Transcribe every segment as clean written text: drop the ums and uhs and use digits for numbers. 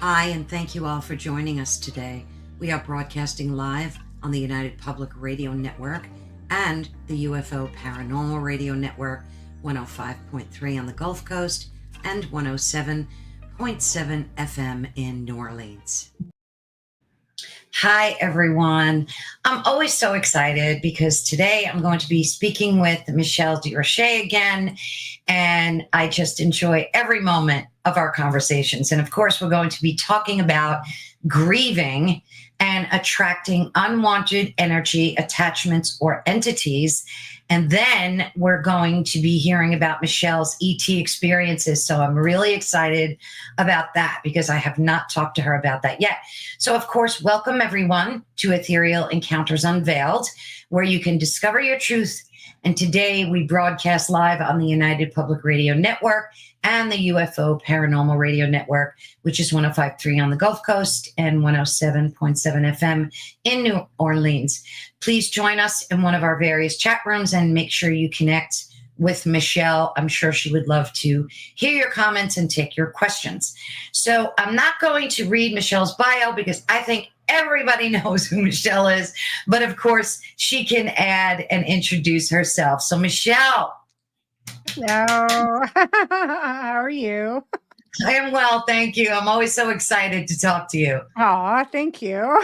Hi, and thank you all for joining us today. We are broadcasting live on the United Public Radio Network and the UFO Paranormal Radio Network, 105.3 on the Gulf Coast and 107.7 FM in New Orleans. Hi, everyone. I'm always so excited because today I'm going to be speaking with Michelle Desrochers again, and I just enjoy every moment of our conversations. And of course, we're going to be talking about grieving and attracting unwanted energy, attachments, or entities. And then we're going to be hearing about Michelle's ET experiences. So I'm really excited about that because I have not talked to her about that yet. So, of course, welcome everyone to Ethereal Encounters Unveiled, where you can discover your truth. And today we broadcast live on the United Public Radio Network and the UFO Paranormal Radio Network, which is 105.3 on the Gulf Coast and 107.7 FM in New Orleans. Please join us in one of our various chat rooms and make sure you connect with Michelle. I'm sure she would love to hear your comments and take your questions. So I'm not going to read Michelle's bio because I think everybody knows who Michelle is, but of course she can add and introduce herself. So Michelle. Hello. How are you? I am well, thank you. I'm always so excited to talk to you. Oh, thank you.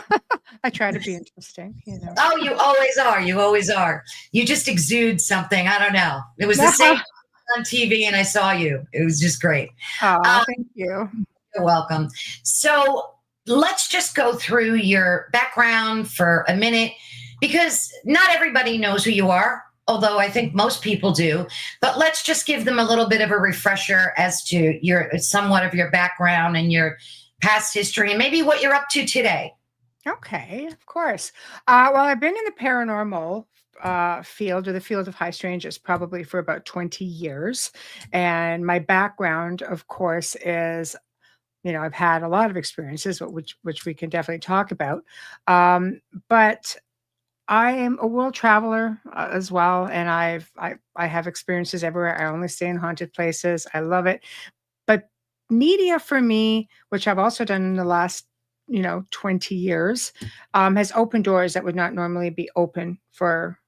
I try to be interesting, Oh, you always are. You always are. You just exude something. I don't know. It was the same on TV and I saw you. It was just great. Oh, thank you. You're welcome. So let's just go through your background for a minute because not everybody knows who you are, although I think most people do. But let's just give them a little bit of a refresher as to somewhat of your background and your past history and maybe what you're up to today. Okay, of course. Well, I've been in the paranormal field or the field of high strangers probably for about 20 years. And my background, of course, is I've had a lot of experiences, which we can definitely talk about. But I am a world traveler as well, and I have experiences everywhere. I only stay in haunted places. I love it. But media for me, which I've also done in the last 20 years, has opened doors that would not normally be open for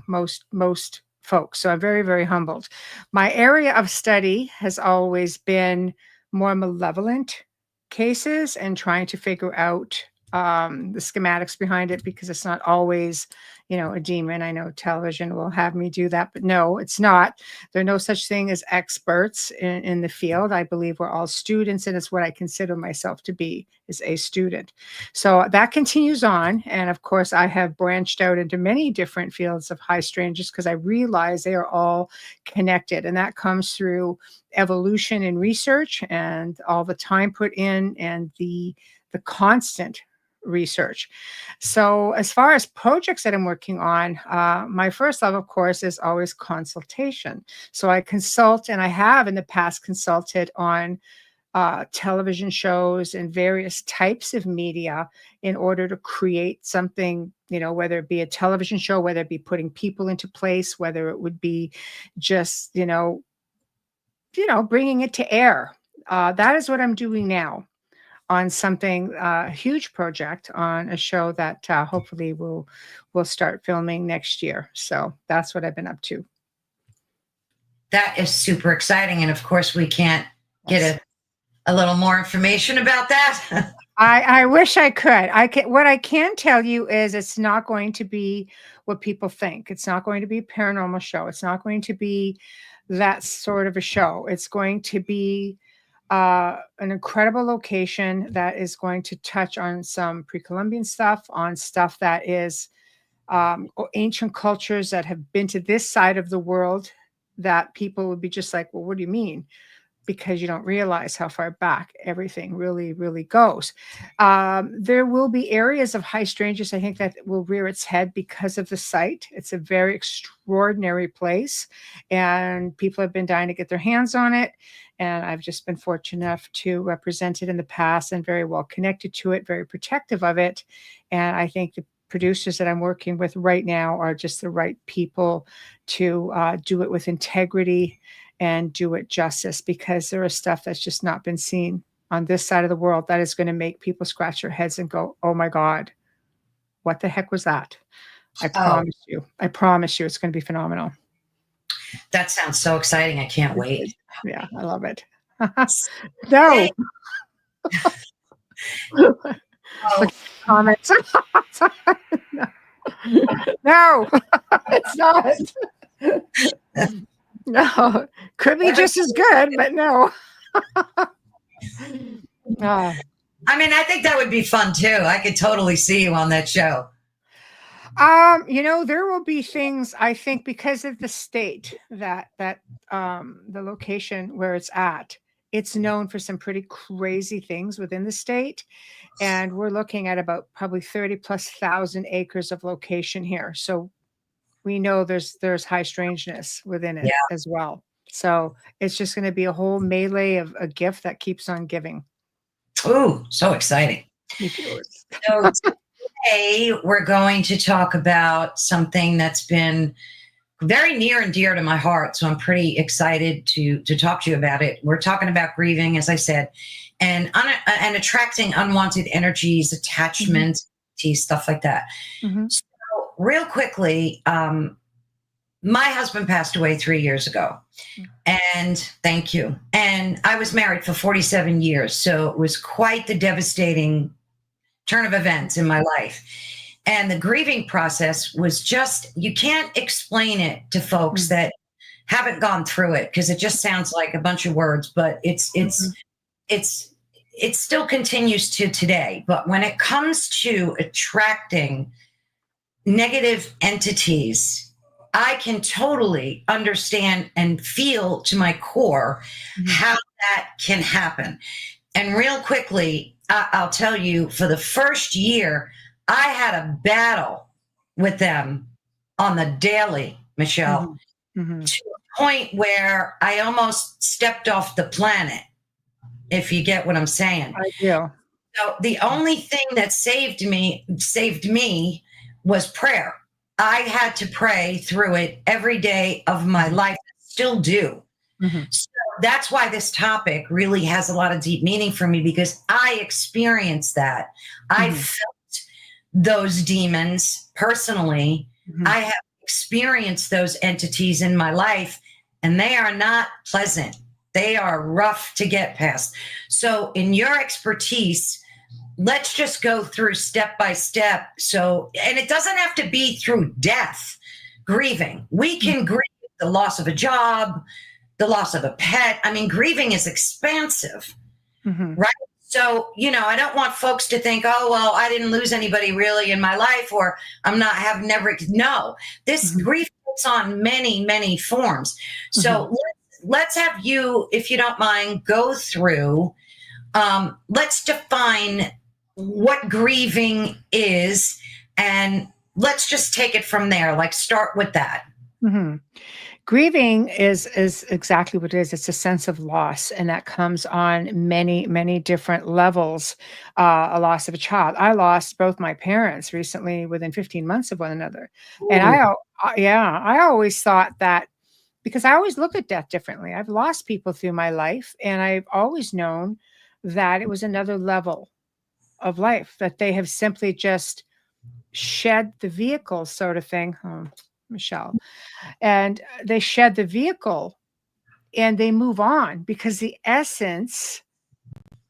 most folks. So I'm very, very humbled. My area of study has always been more malevolent cases and trying to figure out the schematics behind it, because it's not always, a demon. I know television will have me do that, but no, it's not. There are no such thing as experts in the field. I believe we're all students, and it's what I consider myself to be, is a student. So that continues on. And of course, I have branched out into many different fields of high strangers because I realize they are all connected. And that comes through evolution and research and all the time put in and the constant research. So as far as projects that I'm working on, my first love, of course, is always consultation. So I consult, and I have in the past consulted on television shows and various types of media in order to create something, whether it be a television show, whether it be putting people into place, whether it would be just, bringing it to air. That is what I'm doing now on something, a huge project on a show that hopefully we'll start filming next year. So that's what I've been up to. That is super exciting. And of course, we can't get a little more information about that. I wish I could. What I can tell you is it's not going to be what people think. It's not going to be a paranormal show. It's not going to be that sort of a show. It's going to be an incredible location that is going to touch on some pre-Columbian stuff, on stuff that is ancient cultures that have been to this side of the world, that people would be just like, well, what do you mean? Because you don't realize how far back everything really, really goes. There will be areas of high strangers, I think, that will rear its head because of the site. It's a very extraordinary place, and people have been dying to get their hands on it. And I've just been fortunate enough to represent it in the past and very well connected to it, very protective of it. And I think the producers that I'm working with right now are just the right people to do it with integrity and do it justice, because there is stuff that's just not been seen on this side of the world that is going to make people scratch their heads and go, oh my God, what the heck was that? I Oh, promise you. I promise you it's going to be phenomenal. that sounds so exciting. I can't wait. Yeah, I love it. No. Oh, Comments. No, it's not. No, could be just as good, but no. I mean, I think that would be fun too. I could totally see you on that show. There will be things, I think, because of the state that the location where it's at, it's known for some pretty crazy things within the state. And we're looking at about probably 30,000+ acres of location here. So we know there's high strangeness within it as well. So it's just going to be a whole melee of a gift that keeps on giving. Ooh, so exciting. So today we're going to talk about something that's been very near and dear to my heart. So I'm pretty excited to talk to you about it. We're talking about grieving, as I said, and attracting unwanted energies, attachments, stuff like that. Mm-hmm. So real quickly, my husband passed away 3 years ago. And thank you. And I was married for 47 years. So it was quite the devastating turn of events in my life. And the grieving process was just, you can't explain it to folks that haven't gone through it, because it just sounds like a bunch of words, but it still continues to today. But when it comes to attracting negative entities, I can totally understand and feel to my core how that can happen. And real quickly, I'll tell you, for the first year, I had a battle with them on the daily, Michelle, to a point where I almost stepped off the planet, if you get what I'm saying. I do. So the only thing that saved me was prayer. I had to pray through it every day of my life, still do. So that's why this topic really has a lot of deep meaning for me, because I experienced that. I felt those demons personally. I have experienced those entities in my life, and they are not pleasant. They are rough to get past. So in your expertise, let's just go through step by step. So, and it doesn't have to be through death, grieving. We can grieve the loss of a job, the loss of a pet. I mean, grieving is expansive, right? So, I don't want folks to think, oh, well, I didn't lose anybody really in my life, or no, this grief takes on many, many forms. So let's have you, if you don't mind, go through, let's define what grieving is, and let's just take it from there. Like, start with that. Grieving is exactly what it is. It's a sense of loss, and that comes on many, many different levels. A loss of a child. I lost both my parents recently within 15 months of one another. Ooh. And I always thought that, because I always look at death differently. I've lost people through my life, and I've always known that it was another level of life, that they have simply just shed the vehicle, sort of thing. Oh, Michelle. And they shed the vehicle and they move on, because the essence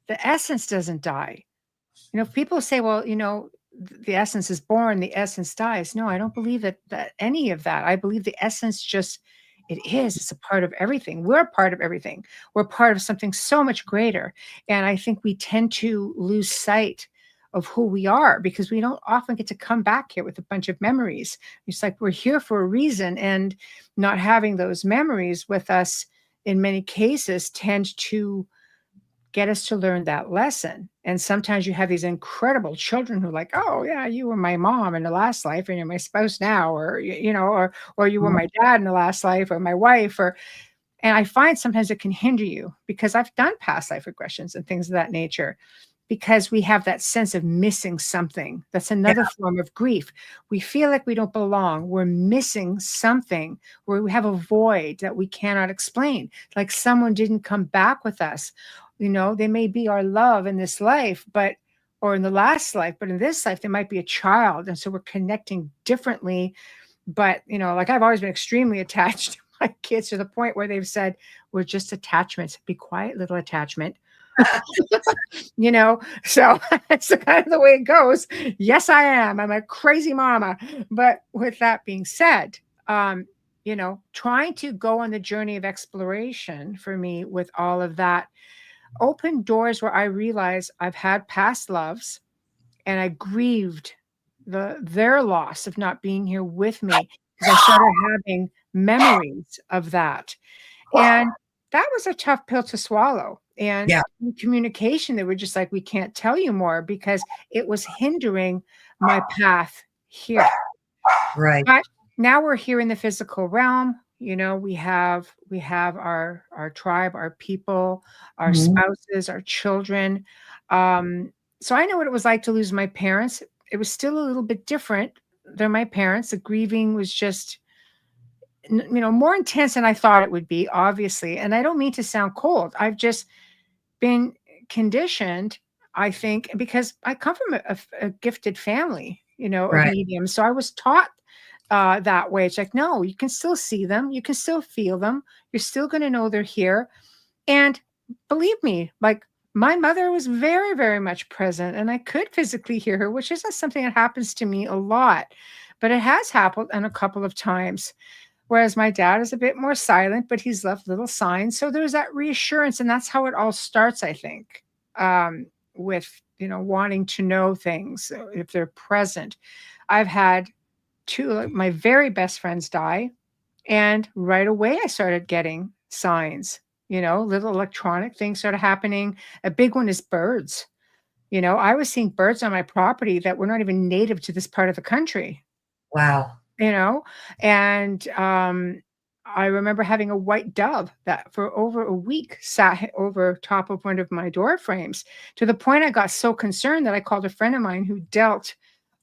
doesn't die. People say, well, the essence is born, the essence dies. No, I don't believe that any of that. I believe the essence it's a part of everything. We're a part of everything. We're part of something so much greater. And I think we tend to lose sight of who we are, because we don't often get to come back here with a bunch of memories. It's like we're here for a reason, and not having those memories with us in many cases tend to get us to learn that lesson. And sometimes you have these incredible children who are like, oh yeah, you were my mom in the last life, and you're my spouse now, or or you were my dad in the last life, or my wife, and I find sometimes it can hinder you, because I've done past life regressions and things of that nature, because we have that sense of missing something. That's another form of grief. We feel like we don't belong. We're missing something, where we have a void that we cannot explain, like someone didn't come back with us. They may be our love in this life, or in the last life, but in this life, they might be a child. And so we're connecting differently. But, like I've always been extremely attached to my kids to the point where they've said, we're just attachments. Be quiet, little attachment. So that's the kind of the way it goes. Yes, I am. I'm a crazy mama. But with that being said, trying to go on the journey of exploration for me with all of that opened doors where I realized I've had past loves and I grieved their loss of not being here with me because I started having memories of that. And that was a tough pill to swallow. And Yeah. in communication, they were just like, we can't tell you more because it was hindering my path here. Right. But now we're here in the physical realm. We have our tribe, our people, our Mhm. spouses, our children. So I know what it was like to lose my parents. It was still a little bit different than my parents. The grieving was just more intense than I thought it would be, obviously. And I don't mean to sound cold. I've just been conditioned, I think, because I come from a gifted family, of Right. mediums. So I was taught that way. It's like, no, you can still see them. You can still feel them. You're still going to know they're here. And believe me, like my mother was very, very much present and I could physically hear her, which isn't something that happens to me a lot, but it has happened a couple of times. Whereas my dad is a bit more silent, but he's left little signs. So there's that reassurance. And that's how it all starts, I think, with, wanting to know things if they're present. I've had two of my very best friends die. And right away, I started getting signs, little electronic things started happening. A big one is birds. I was seeing birds on my property that were not even native to this part of the country. Wow. you know and I remember having a white dove that for over a week sat over top of one of my door frames, to the point I got so concerned that I called a friend of mine who dealt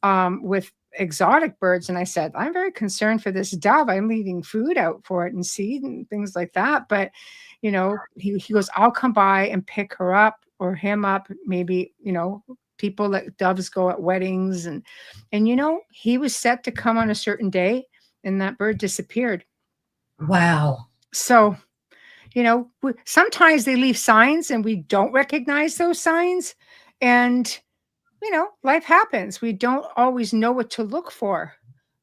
with exotic birds, and I said, I'm very concerned for this dove. I'm leaving food out for it and seed and things like that, but he goes, I'll come by and pick her up or him up, maybe, people let doves go at weddings, and he was set to come on a certain day, and that bird disappeared. Wow. So, sometimes they leave signs and we don't recognize those signs. And, life happens. We don't always know what to look for.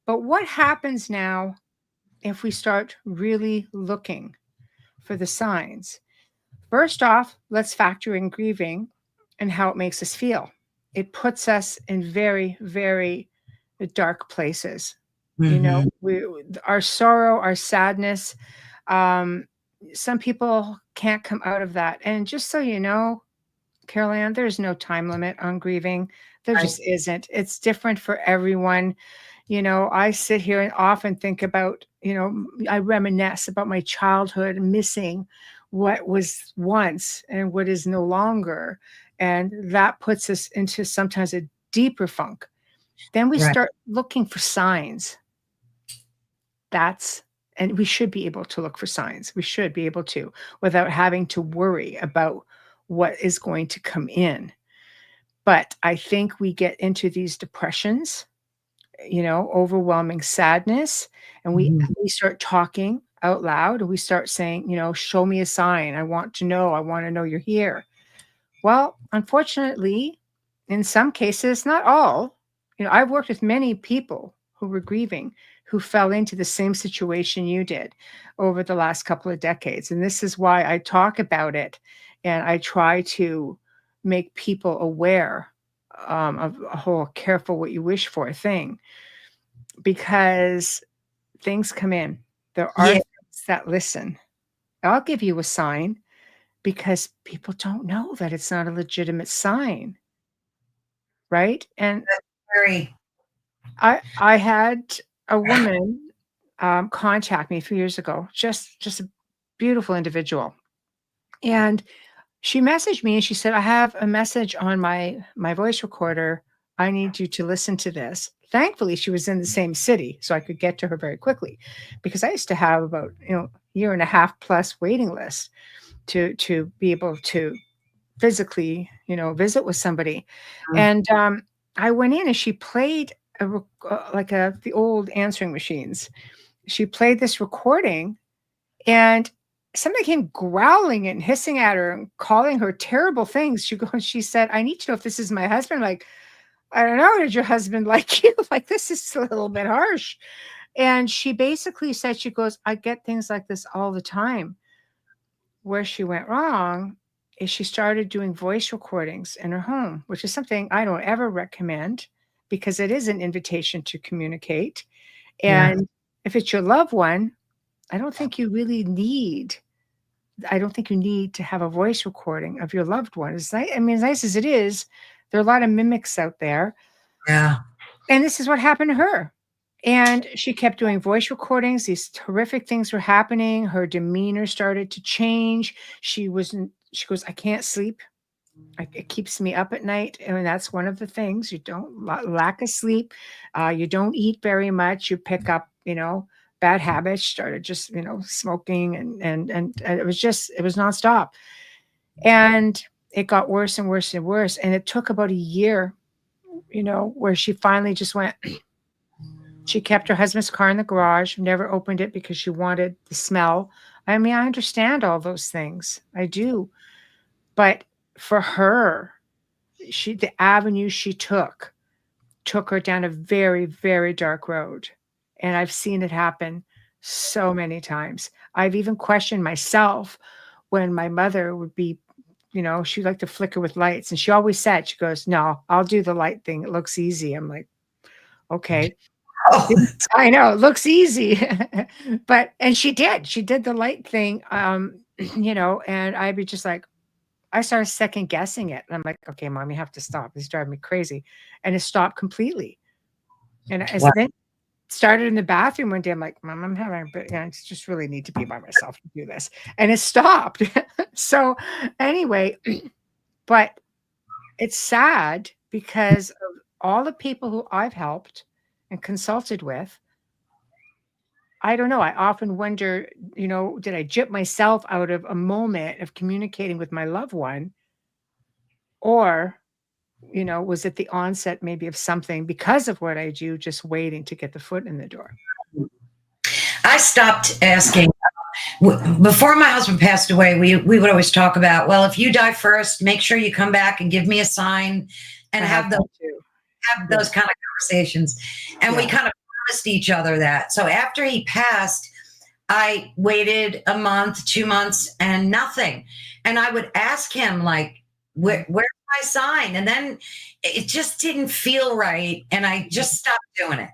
But what happens now if we start really looking for the signs? First off, let's factor in grieving and how it makes us feel. It puts us in very, very dark places. Mhm. Our sorrow, our sadness, um, some people can't come out of that. And just so you know, Carol Ann, there's no time limit on grieving. There Right. just isn't. It's different for everyone. I sit here and often think about, I reminisce about my childhood, missing what was once and what is no longer. And that puts us into sometimes a deeper funk. Then we Right. start looking for signs. And we should be able to look for signs. We should be able to, without having to worry about what is going to come in. But I think we get into these depressions, overwhelming sadness, and Mhm. we start talking out loud, and we start saying, show me a sign. I want to know. I want to know you're here. Well, unfortunately, in some cases, not all, I've worked with many people who were grieving, who fell into the same situation you did over the last couple of decades. And this is why I talk about it. And I try to make people aware of a whole careful what you wish for thing, because things come in. There are Yeah, things that listen. I'll give you a sign because people don't know that it's not a legitimate sign, right? And very. I had a woman contact me a few years ago, just a beautiful individual, and she messaged me and she said, I have a message on my voice recorder. I need you to listen to this. Thankfully, she was in the same city, so I could get to her very quickly, because I used to have about year and a half plus waiting list to be able to physically, visit with somebody. Mhm. And I went in and she played the old answering machines. She played this recording, and somebody came growling and hissing at her and calling her terrible things. She said, "I need to know if this is my husband." Like, I don't know. Did your husband like you? Like, this is a little bit harsh. And she basically said, she goes, "I get things like this all the time." Where she went wrong is she started doing voice recordings in her home, which is something I don't ever recommend because it is an invitation to communicate. Yeah. And if it's your loved one, I don't think you really need I don't think you need to have a voice recording of your loved one. As nice as it is, there are a lot of mimics out there. Yeah. And this is what happened to her. And she kept doing voice recordings. These horrific things were happening. Her demeanor started to change. She goes, "I can't sleep. It keeps me up at night." And that's one of the things. You don't lack of sleep. You don't eat very much. You pick up, bad habits. Started just, smoking, and it was nonstop. And it got worse and worse and worse. And it took about a year, where she finally just went. She kept her husband's car in the garage, never opened it because she wanted the smell. I mean, I understand all those things. I do. But for her, the avenue she took her down a very, very dark road. And I've seen it happen so many times. I've even questioned myself when my mother would be, she'd like to flicker with lights. And she always said, she goes, "No, I'll do the light thing. It looks easy." I'm like, okay. Oh, I know, it looks easy. And she did the light thing, and I'd be just like, I started second guessing it. And I'm like, "Okay, mom, you have to stop. This is driving me crazy." And it stopped completely. And I wow. then started in the bathroom one day. I'm like, "Mom, I'm having, I just really need to be by myself to do this." And it stopped. So anyway, but it's sad because of all the people who I've helped and consulted with. I don't know. I often wonder, did I jip myself out of a moment of communicating with my loved one? Or, was it the onset maybe of something because of what I do, just waiting to get the foot in the door? I stopped asking. Before my husband passed away, we would always talk about, well, if you die first, make sure you come back and give me a sign and I have have that too. those Yeah. kind of conversations. And we Yeah. kind of promised each other that. So after he passed, I waited a month, 2 months, and nothing. And I would ask him, like, where's my sign? And then it just didn't feel right. And I just stopped doing it.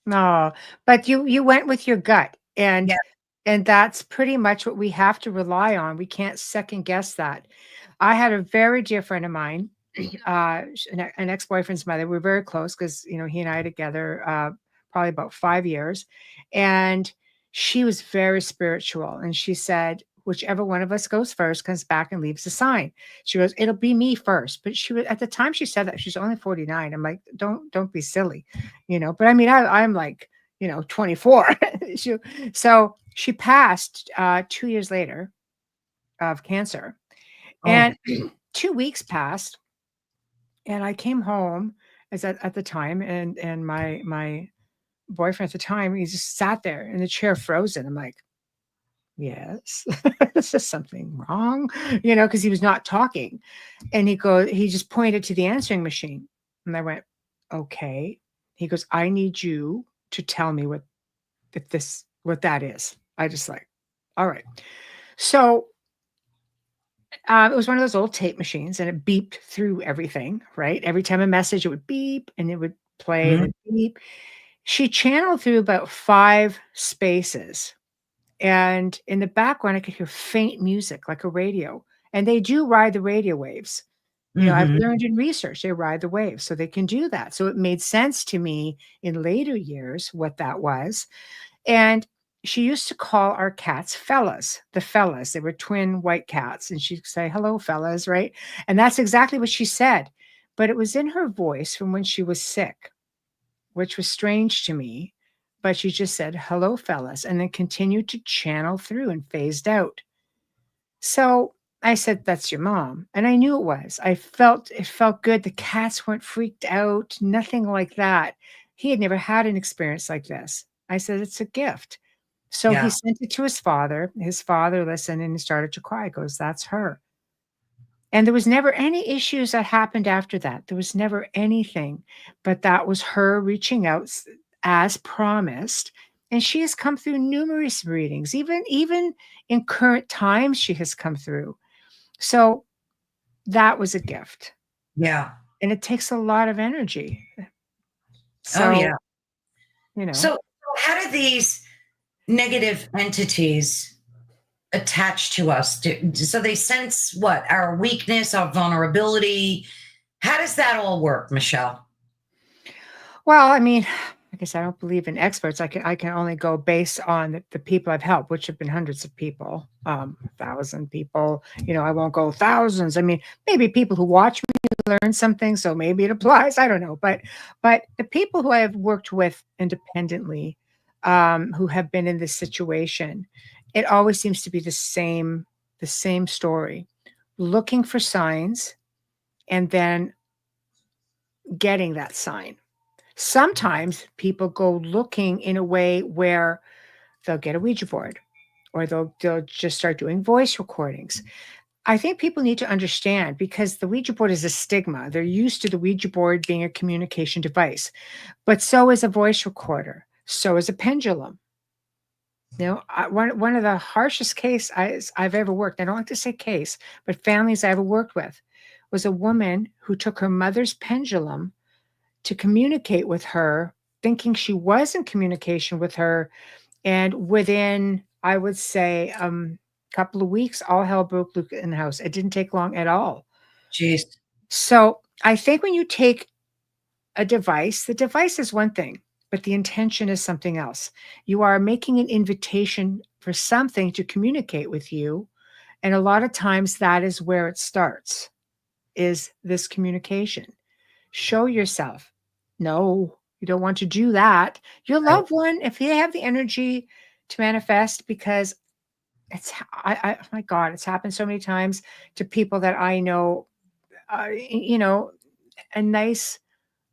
No, but you went with your gut, Yeah. and that's pretty much what we have to rely on. We can't second guess that. I had a very dear friend of mine, an ex-boyfriend's mother. We were very close because he and I together probably about 5 years, and she was very spiritual. And she said, "Whichever one of us goes first comes back and leaves a sign." She goes, "It'll be me first." But she was at the time she said that she's only 49. I'm like, don't be silly, But I mean, I'm like 24. She, so she passed 2 years later of cancer, Oh, and 2 weeks passed, and I came home at the time, and my boyfriend at the time, he just sat there in the chair frozen. I'm like, "Yes, is there something wrong?" Because he was not talking. And he just pointed to the answering machine. And I went, "Okay." He goes, "I need you to tell me what that is." I just like, all right. So it was one of those old tape machines, and it beeped through everything, right? Every time a message, it would beep and it would play and mhm. then beep. She channeled through about 5 spaces. And in the background, I could hear faint music like a radio. And they do ride the radio waves. I've Mhm. learned in research, they ride the waves, so they can do that. So it made sense to me in later years what that was. And she used to call our cats fellas, the fellas. They were twin white cats. And she'd say, "Hello, fellas," right? And that's exactly what she said. But it was in her voice from when she was sick, which was strange to me. But she just said, "Hello, fellas," and then continued to channel through and phased out. So I said, "That's your mom." And I knew it was. It felt good. The cats weren't freaked out, nothing like that. He had never had an experience like this. I said, "It's a gift." So he Yeah. sent it to his father. His father listened and he started to cry. He goes, "That's her." And there was never any issues that happened after that. There was never anything, but that was her reaching out as promised. And she has come through numerous readings, even in current times, she has come through. So that was a gift, Yeah. and it takes a lot of energy. Oh, So, yeah. you know, So, how do these negative entities attach to us? So they sense what? Our weakness, our vulnerability. How does that all work, Michelle? well, I mean, I guess I don't believe in experts. I can only go based on the people I've helped, which have been hundreds of people, 1,000 people. I won't go thousands. I mean, maybe people who watch me learn something, so maybe it applies. I don't know, but the people who I have worked with independently, who have been in this situation, it always seems to be the same story: looking for signs and then getting that sign. Sometimes people go looking in a way where they'll get a Ouija board or they'll just start doing voice recordings. I think people need to understand, because the Ouija board is a stigma. They're used to the Ouija board being a communication device, but so is a voice recorder. So is a pendulum. One of the harshest I've ever worked, I don't like to say case, but families I ever worked with, was a woman who took her mother's pendulum to communicate with her, thinking she was in communication with her. And within, I would say, couple of weeks, all hell broke loose in the house. It didn't take long at all. Jeez. So I think when you take a device, the device is one thing, but the intention is something else. You are making an invitation for something to communicate with you. And a lot of times that is where it starts, is this communication. Show yourself. No, you don't want to do that. Your Right. loved one, if they have the energy to manifest, because oh my God, it's happened so many times to people that I know, you know, a nice,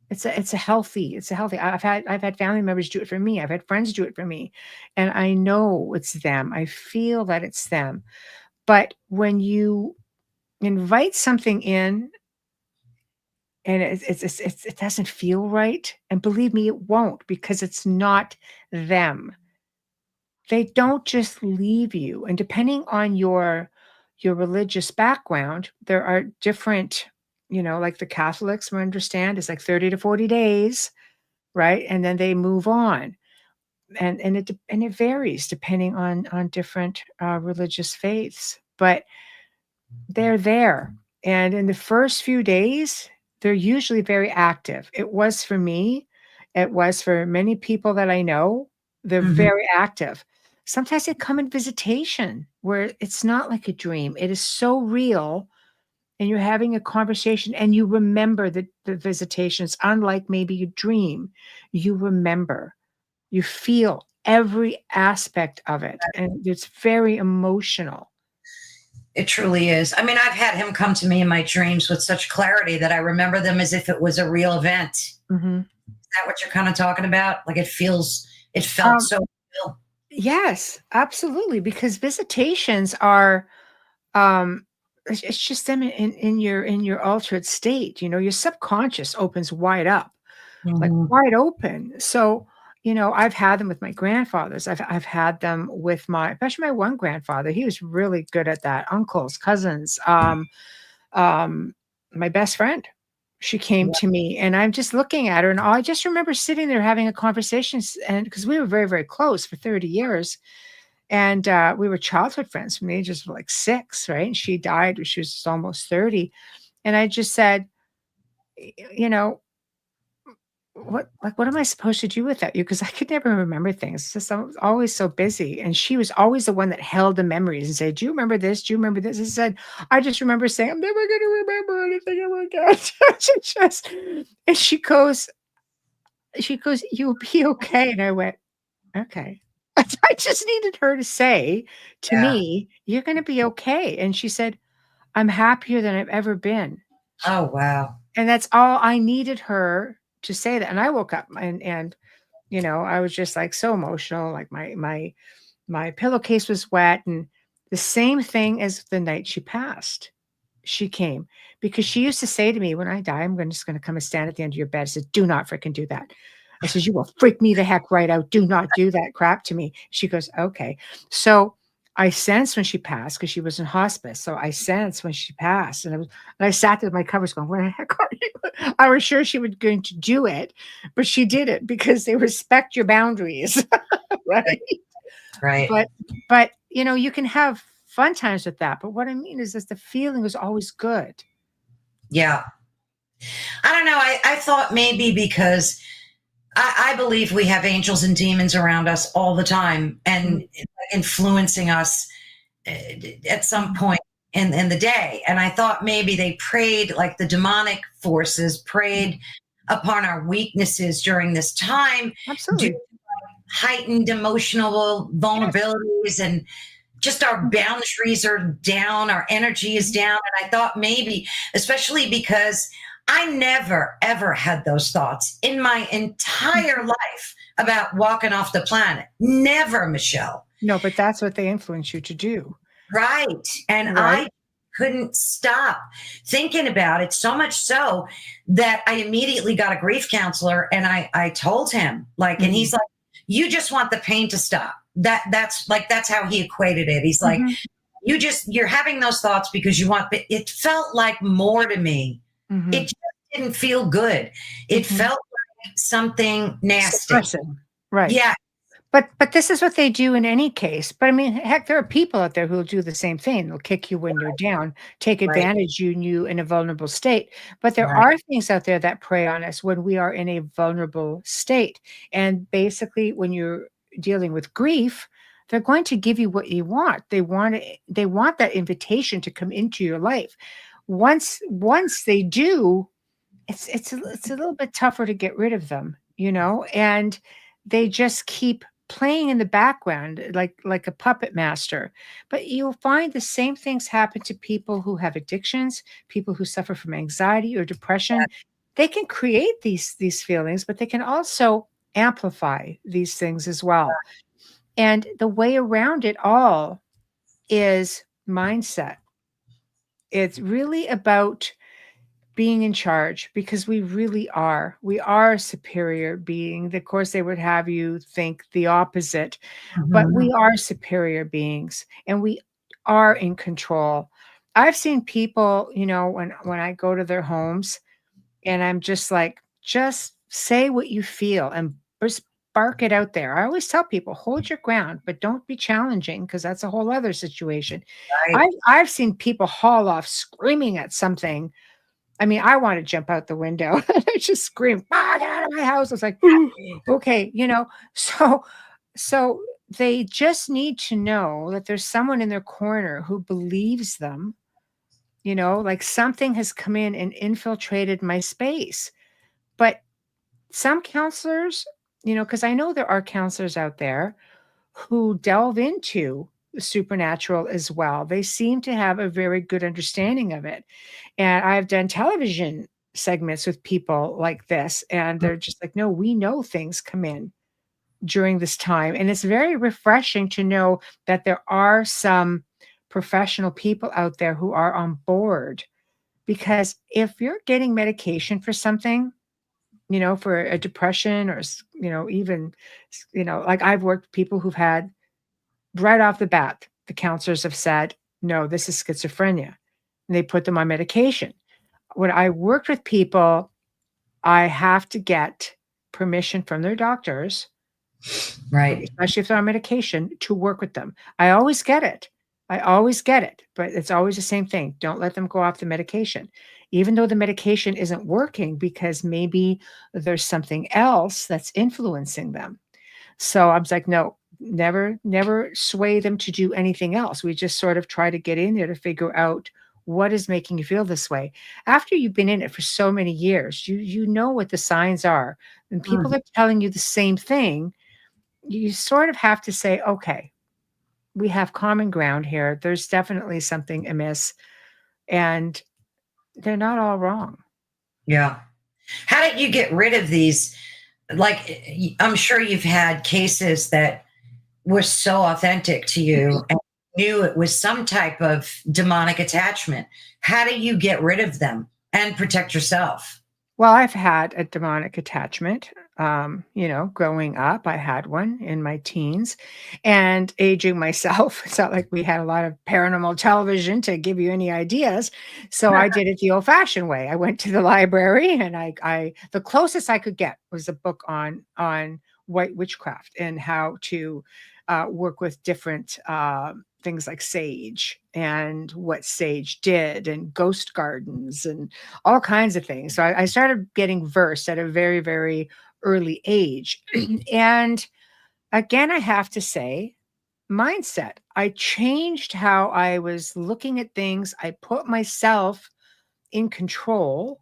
it's a healthy, I've had family members do it for me. I've had friends do it for me. And I know it's them. I feel that it's them. But when you invite something in, and it doesn't feel right, and believe me, it won't, because it's not them. They don't just leave you, and depending on your religious background, there are different, like the Catholics, we understand, is like 30 to 40 days, right? And then they move on. And it varies depending on different, religious faiths, but they're there. And in the first few days, they're usually very active. It was for me. It was for many people that I know. They're Mhm. very active. Sometimes they come in visitation where it's not like a dream. It is so real. And you're having a conversation and you remember the visitations, unlike maybe a dream. You remember, you feel every aspect of it. And it's very emotional. It truly is. I mean, I've had him come to me in my dreams with such clarity that I remember them as if it was a real event. Is Mhm. that what you're kind of talking about? Like it felt Um, so real. Yes, absolutely, because visitations are, um it's just them in your altered state. Your subconscious opens wide up, like Mhm. wide open. So, I've had them with my grandfathers. I've had them with especially my one grandfather. He was really good at that. Uncles, cousins, um, my best friend. She came Yeah. to me and I'm just looking at her, and I just remember sitting there having a conversation, and because we were very, very close for 30 years. And we were childhood friends from the ages of like 6, right? And she died when she was almost 30. And I just said, you know, what am I supposed to do with that? Because I could never remember things. It's just I was always so busy. And she was always the one that held the memories and said, "Do you remember this? Do you remember this?" I said, I just remember saying, "I'm never gonna remember anything ever again." She just and she goes, "You'll be okay." And I went, "Okay." I just needed her to say to Yeah. me, "You're gonna be okay." And she said, I'm happier than I've ever been. Oh, wow. And that's all I needed her to say that. And I woke up and I was just like so emotional. Like my pillowcase was wet, and the same thing as the night she passed. She came because she used to say to me, "When I die, just going to come and stand at the end of your bed." I said, "Do not freaking do that." I said, "You will freak me the heck right out. Do not do that crap to me." She goes, "Okay." So I sensed when she passed because she was in hospice. So I sensed when she passed, and I sat there with my covers going, "Where the heck are you?" I was sure she was going to do it, but she did it because they respect your boundaries, right? Right. But but you can have fun times with that. But what I mean is the feeling was always good. Yeah. I don't know. I thought maybe because I believe we have angels and demons around us all the time and Mhm. influencing us at some point in the day. And I thought maybe they preyed, like the demonic forces preyed upon our weaknesses during this time, due to Absolutely. heightened emotional Yes. vulnerabilities, and just our boundaries are down, our energy is Mhm. down. And I thought maybe, especially because I never ever had those thoughts in my entire Mhm. life about walking off the planet. Never, Michelle. No, but that's what they influence you to do, Right. And right? I couldn't stop thinking about it, so much so that I immediately got a grief counselor, and I told him, like, and Mhm. he's like, you just want the pain to stop. That's how he equated it. He's like, Mhm. you're having those thoughts because you want, but it felt like more to me. It Mhm. just didn't feel good. It Mhm. felt like something nasty. Suppressing. Right. Yeah. But this is what they do in any case. But I mean, heck, there are people out there who'll do the same thing. They'll kick you when you're down, take Right. advantage you in a vulnerable state. But there Right. are things out there that prey on us when we are in a vulnerable state. And basically, when you're dealing with grief, they're going to give you what you want. They want that invitation to come into your life. Once they do, it's a little bit tougher to get rid of them, and they just keep playing in the background like a puppet master. But you'll find the same things happen to people who have addictions, people who suffer from anxiety or depression. They can create these feelings, but they can also amplify these things as well. And the way around it all is mindset. It's really about being in charge because we really are. We are a superior being. Of course, they would have you think the opposite, but Mhm. we are superior beings and we are in control. I've seen people, when I go to their homes and I'm just like, just say what you feel and just bark it out there. I always tell people, hold your ground, but don't be challenging because that's a whole other situation. Right. I've seen people haul off screaming at something. I mean, I wanna jump out the window. I just screamed, "Ah, get out of my house." I was like, okay. So so they just need to know that there's someone in their corner who believes them, like something has come in and infiltrated my space. But some counselors, because I know there are counselors out there who delve into the supernatural as well. They seem to have a very good understanding of it. And I've done television segments with people like this, and they're just like, no, we know things come in during this time. And it's very refreshing to know that there are some professional people out there who are on board. Because if you're getting medication for something, for a depression or even, like I've worked with people who've had right off the bat, the counselors have said, no, this is schizophrenia. And they put them on medication. When I worked with people, I have to get permission from their doctors, Right. especially if they're on medication, to work with them. I always get it. I always get it, but it's always the same thing. Don't let them go off the medication, even though the medication isn't working because maybe there's something else that's influencing them. So I was like, no, never sway them to do anything else. We just sort of try to get in there to figure out what is making you feel this way. After you've been in it for so many years, you know what the signs are. And people Mhm. are telling you the same thing. You sort of have to say, okay, we have common ground here. There's definitely something amiss. and they're not all wrong. Yeah. How did you get rid of these? Like, I'm sure you've had cases that were so authentic to you and knew it was some type of demonic attachment. How do you get rid of them and protect yourself? Well, I've had a demonic attachment. Growing up, I had one in my teens and aging myself. It's not like we had a lot of paranormal television to give you any ideas. So I did it the old fashioned way. I went to the library and the closest I could get was a book on white witchcraft and how to work with different things like sage and what sage did and ghost gardens and all kinds of things. So I started getting versed at a very, very early age. And again, I have to say, mindset. I changed how I was looking at things. I put myself in control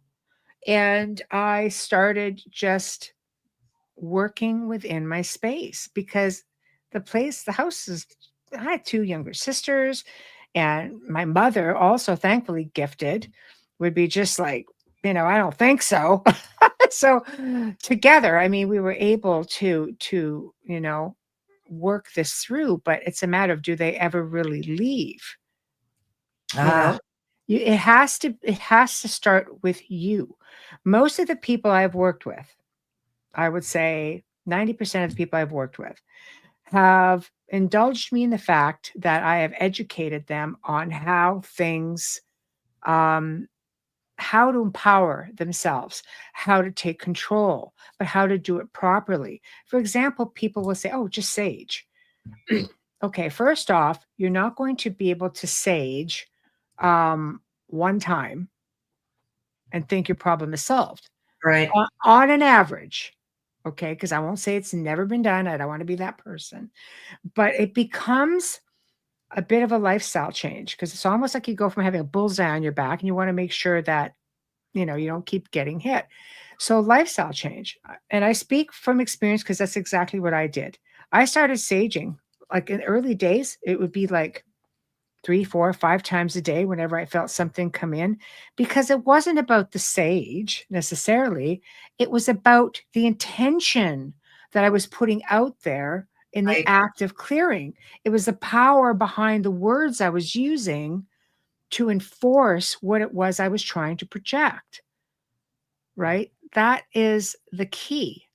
and I started just working within my space because the house is, I had two younger sisters, and my mother, also thankfully gifted, would be just like, I don't think so. So together, I mean, we were able to work this through, but it's a matter of, do they ever really leave? You know, Ah, it has to start with you. Most of the people I've worked with, I would say 90% of the people I've worked with have indulged me in the fact that I have educated them on um, how to empower themselves, how to take control, but how to do it properly. For example, people will say, oh, just sage. Okay, first off, you're not going to be able to sage one time and think your problem is solved. right. On an average, okay, because I won't say it's never been done. I don't want to be that person, but it becomes a bit of a lifestyle change because it's almost like you go from having a bullseye on your back and you want to make sure that you don't keep getting hit. So lifestyle change. And I speak from experience because that's exactly what I did. I started saging like in early days. It would be like 3, 4, 5 times a day whenever I felt something come in, because it wasn't about the sage necessarily. It was about the intention that I was putting out there in the Right. act of clearing. It was the power behind the words I was using to enforce what it was I was trying to project, right? That is the key.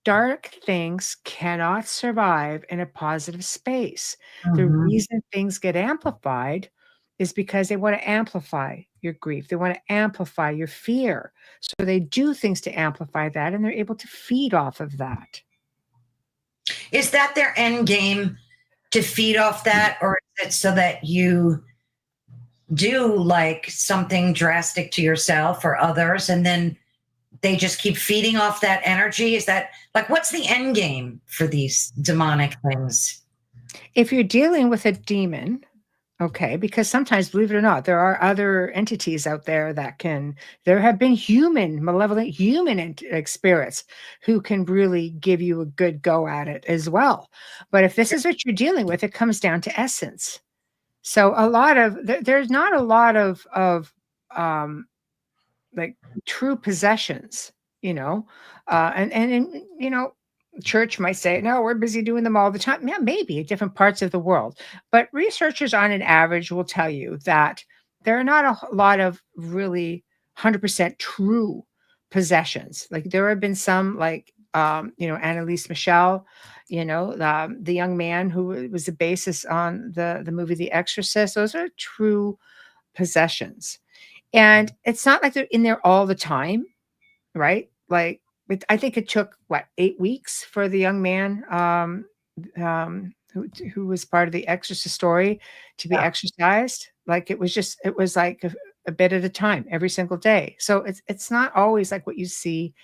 Dark things cannot survive in a positive space. The Mhm. reason things get amplified is because they want to amplify your grief. They want to amplify your fear. So they do things to amplify that and they're able to feed off of that. Is that their end game, to feed off that, or is it so that you do like something drastic to yourself or others and then they just keep feeding off that energy? Is that like, what's the end game for these demonic things? If you're dealing with a demon, okay, because sometimes, believe it or not, there are other entities out there there have been malevolent human spirits who can really give you a good go at it as well. But if this is what you're dealing with, it comes down to essence. So there's not a lot of um, like true possessions, you know, and church might say, no, we're busy doing them all the time. Yeah, maybe at different parts of the world, but researchers on an average will tell you that there are not lot of really 100% true possessions. Like there have been some, like Annalise Michelle, the young man who was the basis on the movie The Exorcist. Those are true possessions. And it's not like they're in there all the time, right? Like, I think it took what, 8 weeks for the young man who was part of the Exorcist story to be Yeah. exorcised. Like it was like a bit at a time every single day. So it's not always like what you see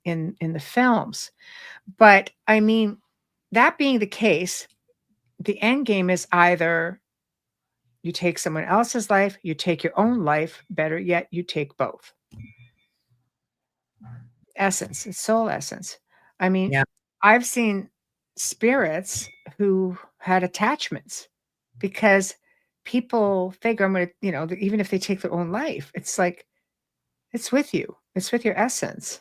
in the films. But I mean, that being the case, the end game is either you take someone else's life, you take your own life, better yet, you take both. Essence, it's soul essence. I mean, Yeah. I've seen spirits who had attachments because people figure I'm going to, even if they take their own life, it's like, it's with you. It's with your essence.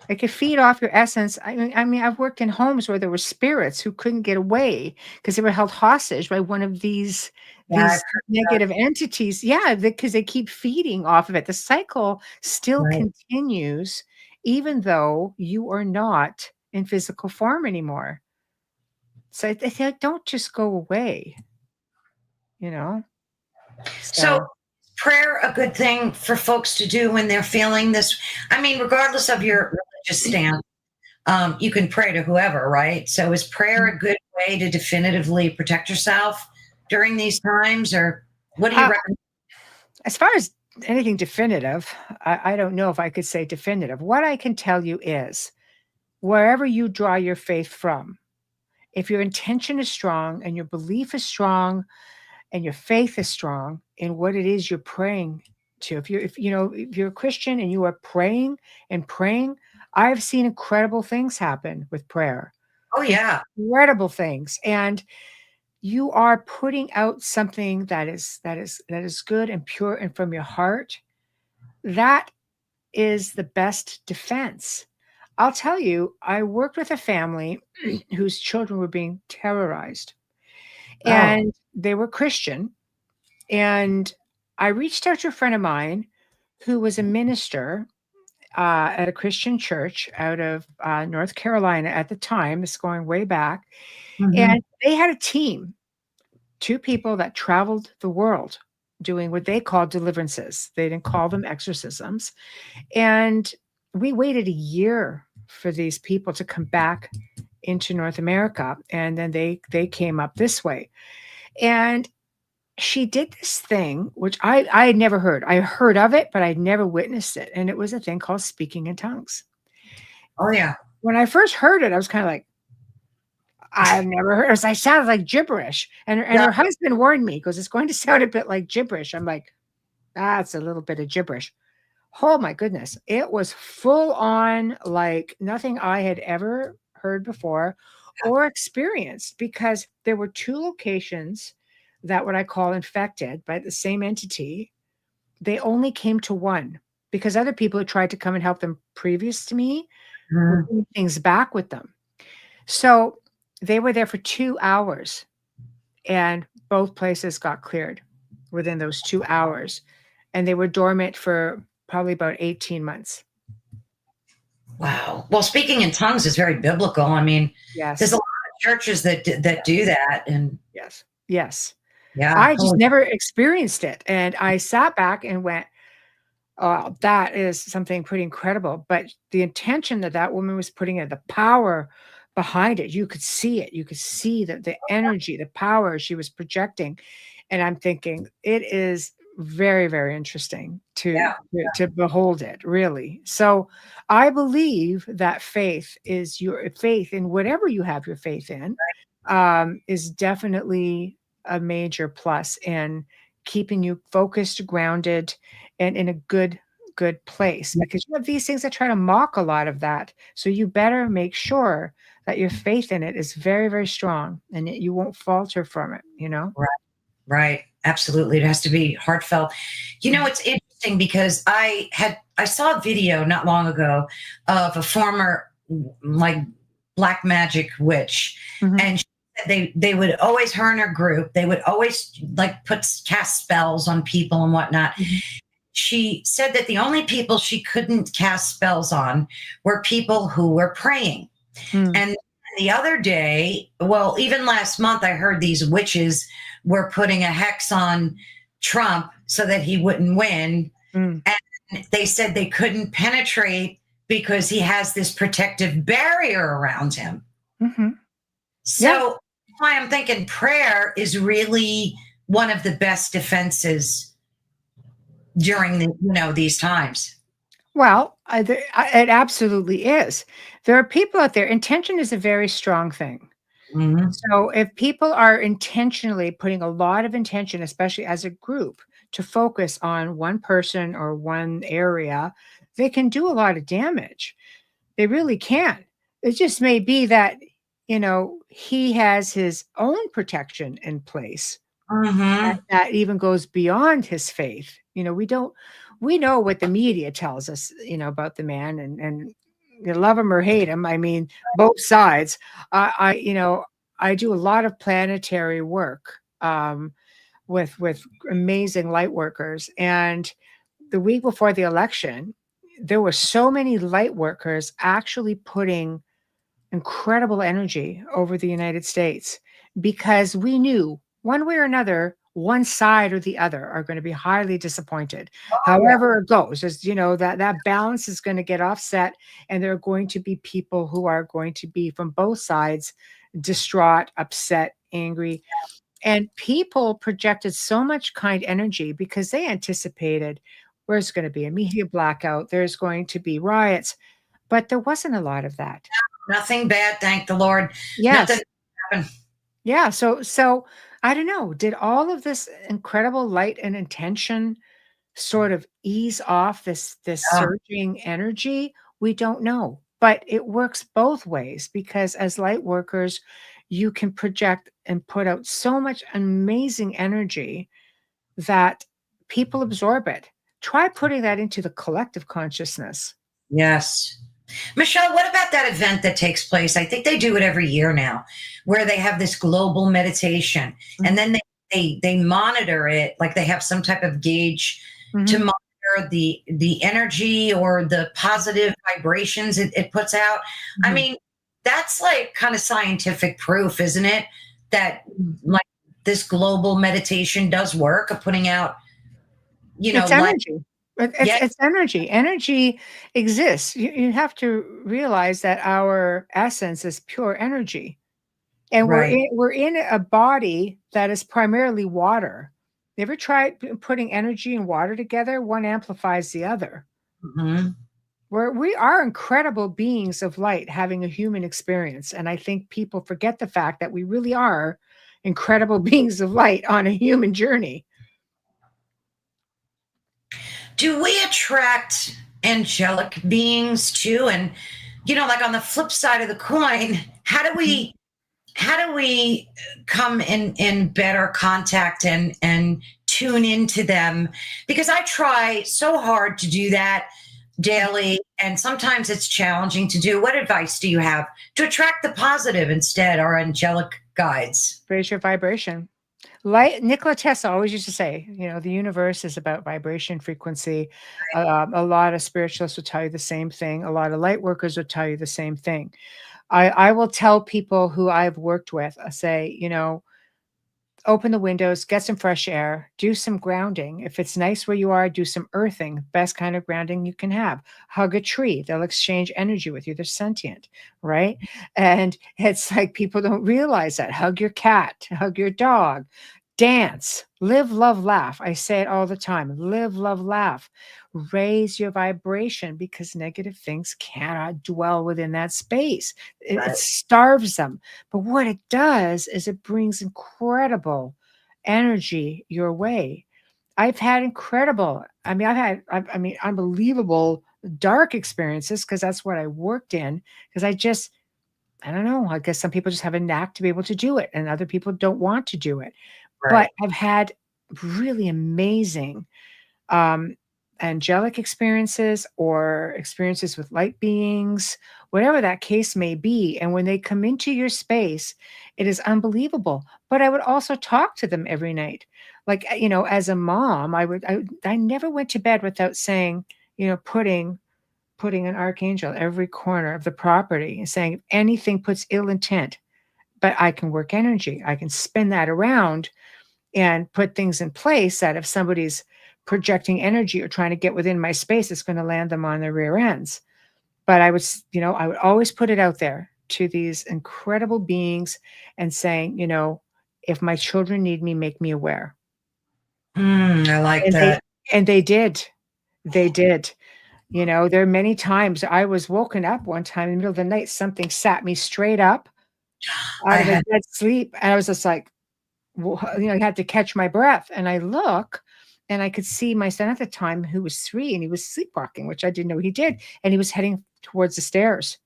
It could feed off your essence. I mean, I've worked in homes where there were spirits who couldn't get away because they were held hostage by one of these Yeah, I've these heard that. negative entities. Yeah, because they keep feeding off of it. The cycle still Right. continues, even though you are not in physical form anymore. So they say, don't just go away, you know. So, So prayer a good thing for folks to do when they're feeling this? I mean, regardless of your religious stance, you can pray to whoever, right? So, is prayer a good way to definitively protect yourself during these times, or what do you uh, recommend? as far as anything definitive, I don't know if I could say definitive. What I can tell you is wherever you draw your faith from, if your intention is strong and your belief is strong and your faith is strong in what it is you're praying to, if you're a Christian and you are praying and praying, I've seen incredible things happen with prayer. Oh, yeah. Incredible things. And you are putting out something that is good and pure and from your heart. That is the best defense. I'll tell you, I worked with a family whose children were being terrorized, Oh, and they were Christian. And I reached out to a friend of mine who was a minister at a Christian church out of North Carolina at the time. It's going way back. hmm. And they had a team, two people that traveled the world doing what they called deliverances. They didn't call them exorcisms. And we waited a year for these people to come back into North America. And then they came up this way. And she did this thing, which I had never heard. I heard of it, but I'd never witnessed it. And it was a thing called speaking in tongues. Oh, yeah. When I first heard it, I was kind of like, I've never heard it. I sounded like gibberish. And Yeah. her husband warned me because it's going to sound a bit like gibberish. I'm like, that's a little bit of gibberish. Oh my goodness. It was full on like nothing I had ever heard before or experienced, because there were two locations that what I call infected by the same entity. They only came to one because other people who tried to come and help them previous to me were Mhm. doing things back with them. So they were there for 2 hours and both places got cleared within those 2 hours. And they were dormant for probably about 18 months. Wow. Well, speaking in tongues is very biblical. I mean, there's a Yes. lot of churches that do Yes. that, and Yes. Yes. yeah, I just holy, never experienced it. And I sat back and went, oh, that is something pretty incredible. But the intention that that woman was putting in, the power behind it, you could see it. You could see the energy, the power she was projecting. And I'm thinking it is very, very interesting to yeah, to behold it, really. So I believe that faith is your faith in whatever you have your faith in, is definitely a major plus in keeping you focused, grounded, and in a good place, yeah, because you have these things that try to mock a lot of that. So you better make sure that your faith in it is very, very strong and that you won't falter from it, you know? right, right. Absolutely, it has to be heartfelt. You know, Mhm. it's interesting because I saw a video not long ago of a former like black magic witch, Mhm. and she said they would always, her and her group, they would always like cast spells on people and whatnot. Mhm. She said that the only people she couldn't cast spells on were people who were praying. Mm. And the other day, well, even last month, I heard these witches were putting a hex on Trump so that he wouldn't win. Mm. And they said they couldn't penetrate because he has this protective barrier around him. Mhm. Yeah. So that's why I'm thinking prayer is really one of the best defenses during these times. Well, it absolutely is. There are people out there, intention is a very strong thing. Mhm. So if people are intentionally putting a lot of intention, especially as a group, to focus on one person or one area, they can do a lot of damage. They really can. It just may be that, he has his own protection in place, Mm-hmm. that even goes beyond his faith. We know what the media tells us, about the man, and you love him or hate him. I mean, both sides. I do a lot of planetary work, with amazing light workers, and the week before the election, there were so many light workers actually putting incredible energy over the United States, because we knew one way or another, one side or the other are going to be highly disappointed. Oh, yeah. However it goes, is that balance is going to get offset, and there are going to be people who are going to be from both sides distraught, upset, angry. And people projected so much kind energy because they anticipated there's going to be a media blackout, there's going to be riots, but there wasn't a lot of that. Nothing bad, thank the Lord. Nothing Yes. happened. Yeah, so I don't know, did all of this incredible light and intention sort of ease off this Yeah. surging energy? We don't know, but it works both ways, because as light workers, you can project and put out so much amazing energy that people absorb it. Try putting that into the collective consciousness. Yes. Michelle, what about that event that takes place? I think they do it every year now, where they have this global meditation, and Mhm, then they monitor it, like they have some type of gauge to mhm, monitor the energy or the positive vibrations it puts out. I mhm. mean, that's like kind of scientific proof, isn't it? That like this global meditation does work of putting out, It's light. energy. It's Yeah, it's energy. Energy exists. You have to realize that our essence is pure energy, and right. we're in a body that is primarily water. You ever tried putting energy and water together? One amplifies the other. Mhm. We are incredible beings of light having a human experience, and I think people forget the fact that we really are incredible beings of light on a human journey. Do we attract angelic beings too? And like on the flip side of the coin, how do we come in better contact and tune into them? Because I try so hard to do that daily, and sometimes it's challenging to do. What advice do you have to attract the positive instead, our angelic guides? Raise your vibration. Light Nikola Tesla always used to say, the universe is about vibration frequency. A lot of spiritualists will tell you the same thing. A lot of light workers will tell you the same thing. I will tell people who I've worked with, I say, open the windows, get some fresh air, do some grounding. If it's nice where you are, do some earthing, best kind of grounding you can have. Hug a tree, they'll exchange energy with you. They're sentient, right? And it's like people don't realize that. Hug your cat, hug your dog, dance, live, love, laugh. I say it all the time: live, love, laugh. Raise your vibration, because negative things cannot dwell within that space. It Right. starves them. But what it does is it brings incredible energy your way. I've had incredible, I mean, unbelievable dark experiences, because that's what I worked in. Because I don't know, I guess some people just have a knack to be able to do it, and other people don't want to do it. But Right. I've had really amazing, um, angelic experiences, or experiences with light beings, whatever that case may be. And when they come into your space, it is unbelievable. But I would also talk to them every night. Like, as a mom, I never went to bed without saying, putting an archangel every corner of the property, and saying, if anything puts ill intent, but I can work energy, I can spin that around and put things in place that if somebody's projecting energy or trying to get within my space, it's going to land them on their rear ends. But I would always put it out there to these incredible beings, and saying, if my children need me, make me aware. I like And they that. and they did. They did. There are many times I was woken up one time in the middle of the night, something sat me straight up I out of a had dead sleep, and I was just like, I had to catch my breath, and I look, and I could see my son at the time, who was 3, and he was sleepwalking, which I didn't know he did, and he was heading towards the stairs.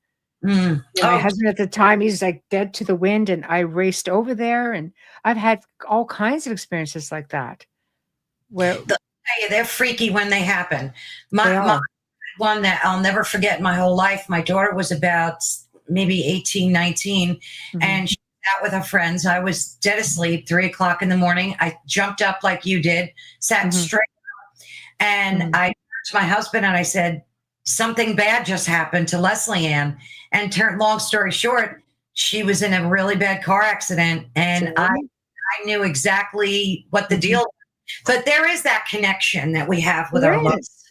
Mm. Yeah, my Oh, husband at the time, he's like dead to the wind, and I raced over there, and I've had all kinds of experiences like that where they're freaky when they happen. they My are. one that I'll never forget in my whole life. My daughter was about maybe 18, 19, Mhm, and she was out with her friends. I was dead asleep, 3 o'clock in the morning. I jumped up like you did, sat mhm, straight, and mhm. I turned to my husband and I said, something bad just happened to Leslie Ann. And turned long story short, she was in a really bad car accident, and See? I knew exactly what the Mhm. deal. But there is that connection that we have with our There loved. is.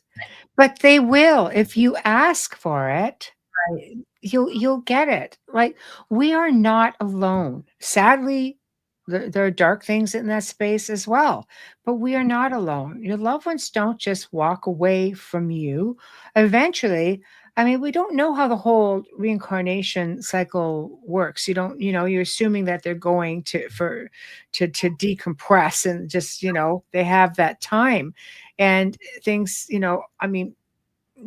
But they will if you ask for it. Right. You'll get it. Like, we are not alone. Sadly, there are dark things in that space as well, but we are not alone. Your loved ones don't just walk away from you. Eventually, I mean, we don't know how the whole reincarnation cycle works. You don't, you're assuming that they're going to decompress and just, they have that time and things, I mean,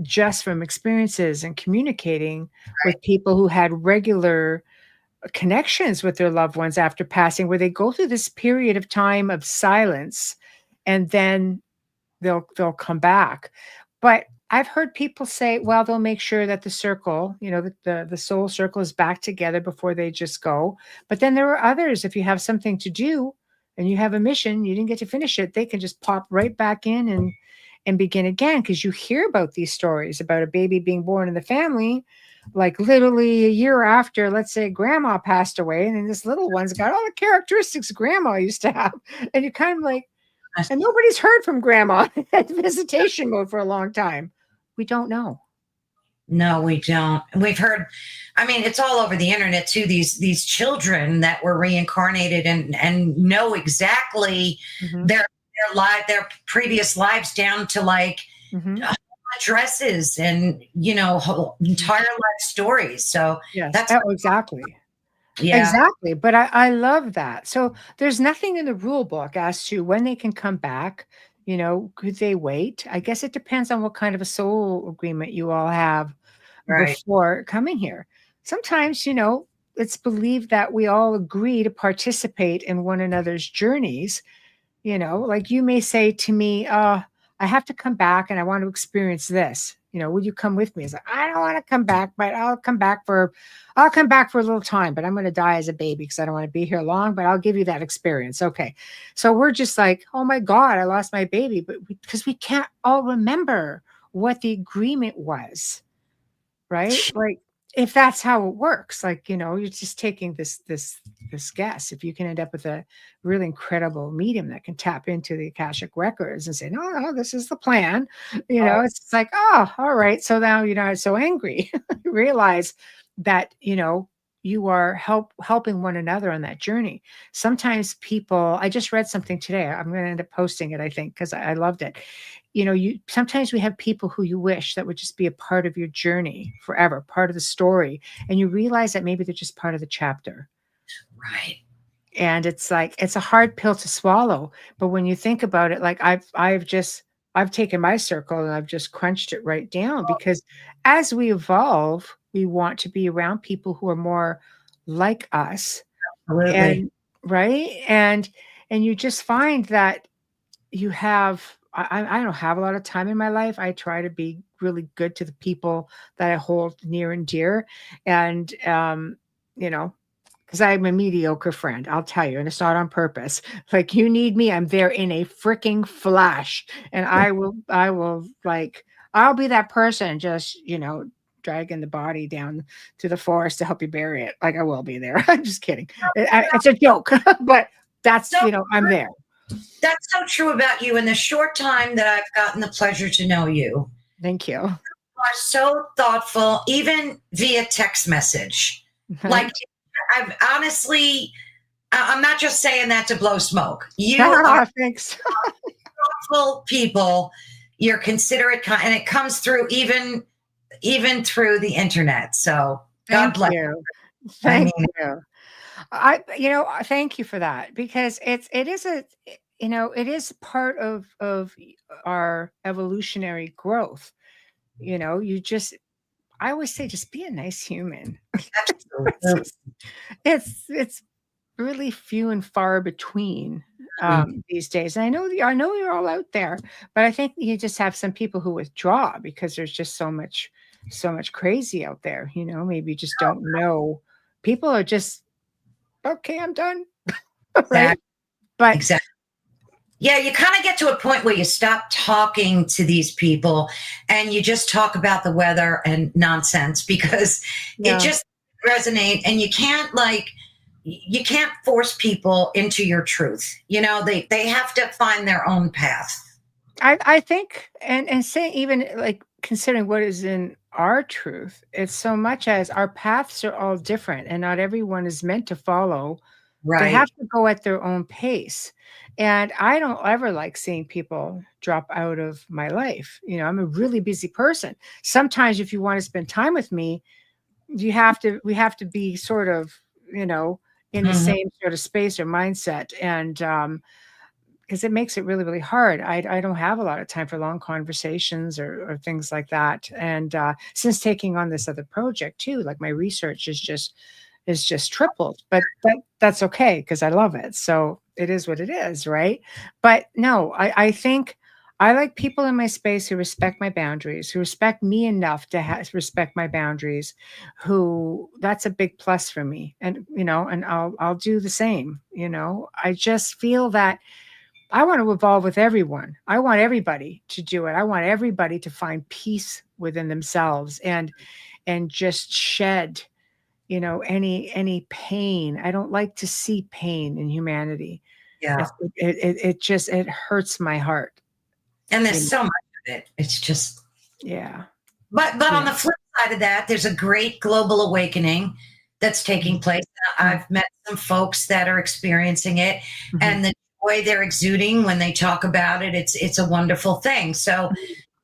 just from experiences and communicating with people who had regular connections with their loved ones after passing, where they go through this period of time of silence and then they'll come back. But I've heard people say, well, they'll make sure that the circle, the soul circle is back together before they just go. But then there are others, if you have something to do and you have a mission, you didn't get to finish it, they can just pop right back in and begin again. Because you hear about these stories about a baby being born in the family, like literally a year after, let's say, grandma passed away, and then this little one's got all the characteristics grandma used to have. And you're kind of like, and nobody's heard from grandma at visitation mode for a long time. We don't know. No, we don't. We've heard, I mean, it's all over the internet too. These children that were reincarnated and know exactly Mhm, their previous lives down to like mhm, addresses and whole mhm. entire life stories. So Yes. that's Oh, exactly. yeah, Exactly. But I love that. So there's nothing in the rule book as to when they can come back. Could they wait? I guess it depends on what kind of a soul agreement you all have right. before coming here. Sometimes, it's believed that we all agree to participate in one another's journeys. Like you may say to me, I have to come back and I want to experience this. Will you come with me? It's like, I don't want to come back, but I'll come back for a little time, but I'm going to die as a baby because I don't want to be here long, but I'll give you that experience. Okay. So we're just like, oh my God, I lost my baby, but because we can't all remember what the agreement was, right? Like, if that's how it works, like, you're just taking this guess. If you can end up with a really incredible medium that can tap into the Akashic records and say, no, no, this is the plan, it's like, oh, all right. So now you're not so angry. You realize that, you are helping one another on that journey. Sometimes people, I just read something today. I'm going to end up posting it, I think, because I loved it. You sometimes we have people who you wish that would just be a part of your journey forever, part of the story, and you realize that maybe they're just part of the chapter. Right. And it's like it's a hard pill to swallow, but when you think about it, like I've taken my circle and I've just crunched it right down, because as we evolve, we want to be around people who are more like us. Absolutely. And right, and you just find that you have I don't have a lot of time in my life. I try to be really good to the people that I hold near and dear. And you know, because I'm a mediocre friend, I'll tell you, and it's not on purpose. Like, you need me, I'm there in a freaking flash. And I will like I'll be that person just, dragging the body down to the forest to help you bury it. Like, I will be there. I'm just kidding. It's a joke, but So that's, I'm there. that's so true about you. In the short time that I've gotten the pleasure to know you, Thank you. are so thoughtful, even via text message. Like, Right? I've honestly, I'm not just saying that to blow smoke. You are Thanks. thoughtful people. You're considerate, and it comes through even through the internet. So God Thank bless. you. I Thank mean, you. Thank you for that, because it is part of our evolutionary growth. You just I always say, just be a nice human. Absolutely. It's really few and far between these days. And I know you're all out there, but I think you just have some people who withdraw because there's just so much crazy out there. You know, maybe you just don't know. People are just okay. I'm done, right? Exactly. But Exactly. Yeah, you kind of get to a point where you stop talking to these people and you just talk about the weather and nonsense because it yeah, just resonate and you can't force people into your truth. You know, they have to find their own path. I think, and say even like considering what is in our truth, it's so much as our paths are all different, and not everyone is meant to follow. They have Right. to go at their own pace. And I don't ever like seeing people drop out of my life. You know, I'm a really busy person. Sometimes if you want to spend time with me, we have to be sort of, you know, in the Mhm. same sort of space or mindset. And because it makes it really, really hard. I don't have a lot of time for long conversations or things like that. And since taking on this other project too, like my research is just tripled, but that's okay because I love it. So it is what it is, right? But no, I think I like people in my space who respect my boundaries, who respect me enough to respect my boundaries. Who that's a big plus for me, and you know, and I'll do the same. You know, I just feel that I want to evolve with everyone. I want everybody to do it. I want everybody to find peace within themselves and just shed, you know, any pain. I don't like to see pain in humanity. Yeah. It just it hurts my heart. And there's You know? so much of it. It's just Yeah. but on Yeah. the flip side of that, there's a great global awakening that's taking Mhm. place. Mhm. I've met some folks that are experiencing it, Mhm. and the joy they're exuding when they talk about it, it's a wonderful thing. So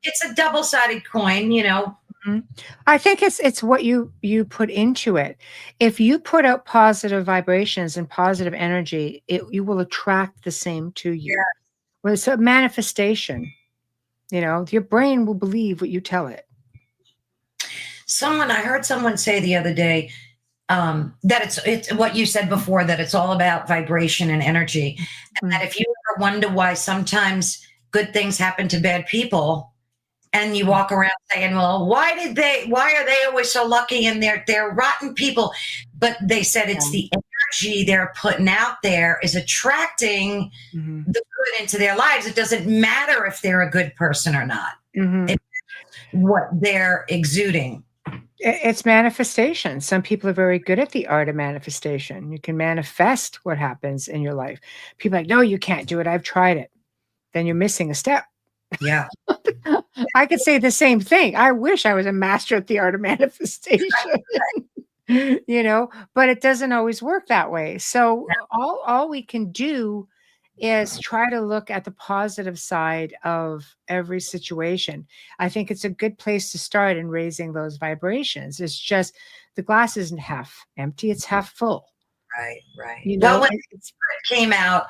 it's a double-sided coin, you know. Mhm. I think it's what you put into it. If you put out positive vibrations and positive energy, you will attract the same to you. Yeah. Well, it's a manifestation. You know, your brain will believe what you tell it. I heard someone say the other day that it's what you said before, that it's all about vibration and energy, and Mm. that if you ever wonder why sometimes good things happen to bad people, and you walk around saying, "Well, why are they always so lucky and they're rotten people?" But they said Yeah. it's the energy they're putting out there is attracting Mhm. the good into their lives. It doesn't matter if they're a good person or not. Mhm. It's what they're exuding. It's manifestation. Some people are very good at the art of manifestation. You can manifest what happens in your life. People are like, no, you can't do it. I've tried it. Then you're missing a step. Yeah. I could say the same thing. I wish I was a master at the art of manifestation. You know, but it doesn't always work that way. So all we can do is try to look at the positive side of every situation. I think it's a good place to start in raising those vibrations. It's just the glass isn't half empty, it's half full. Right, right. You Well, know, when it's it came out,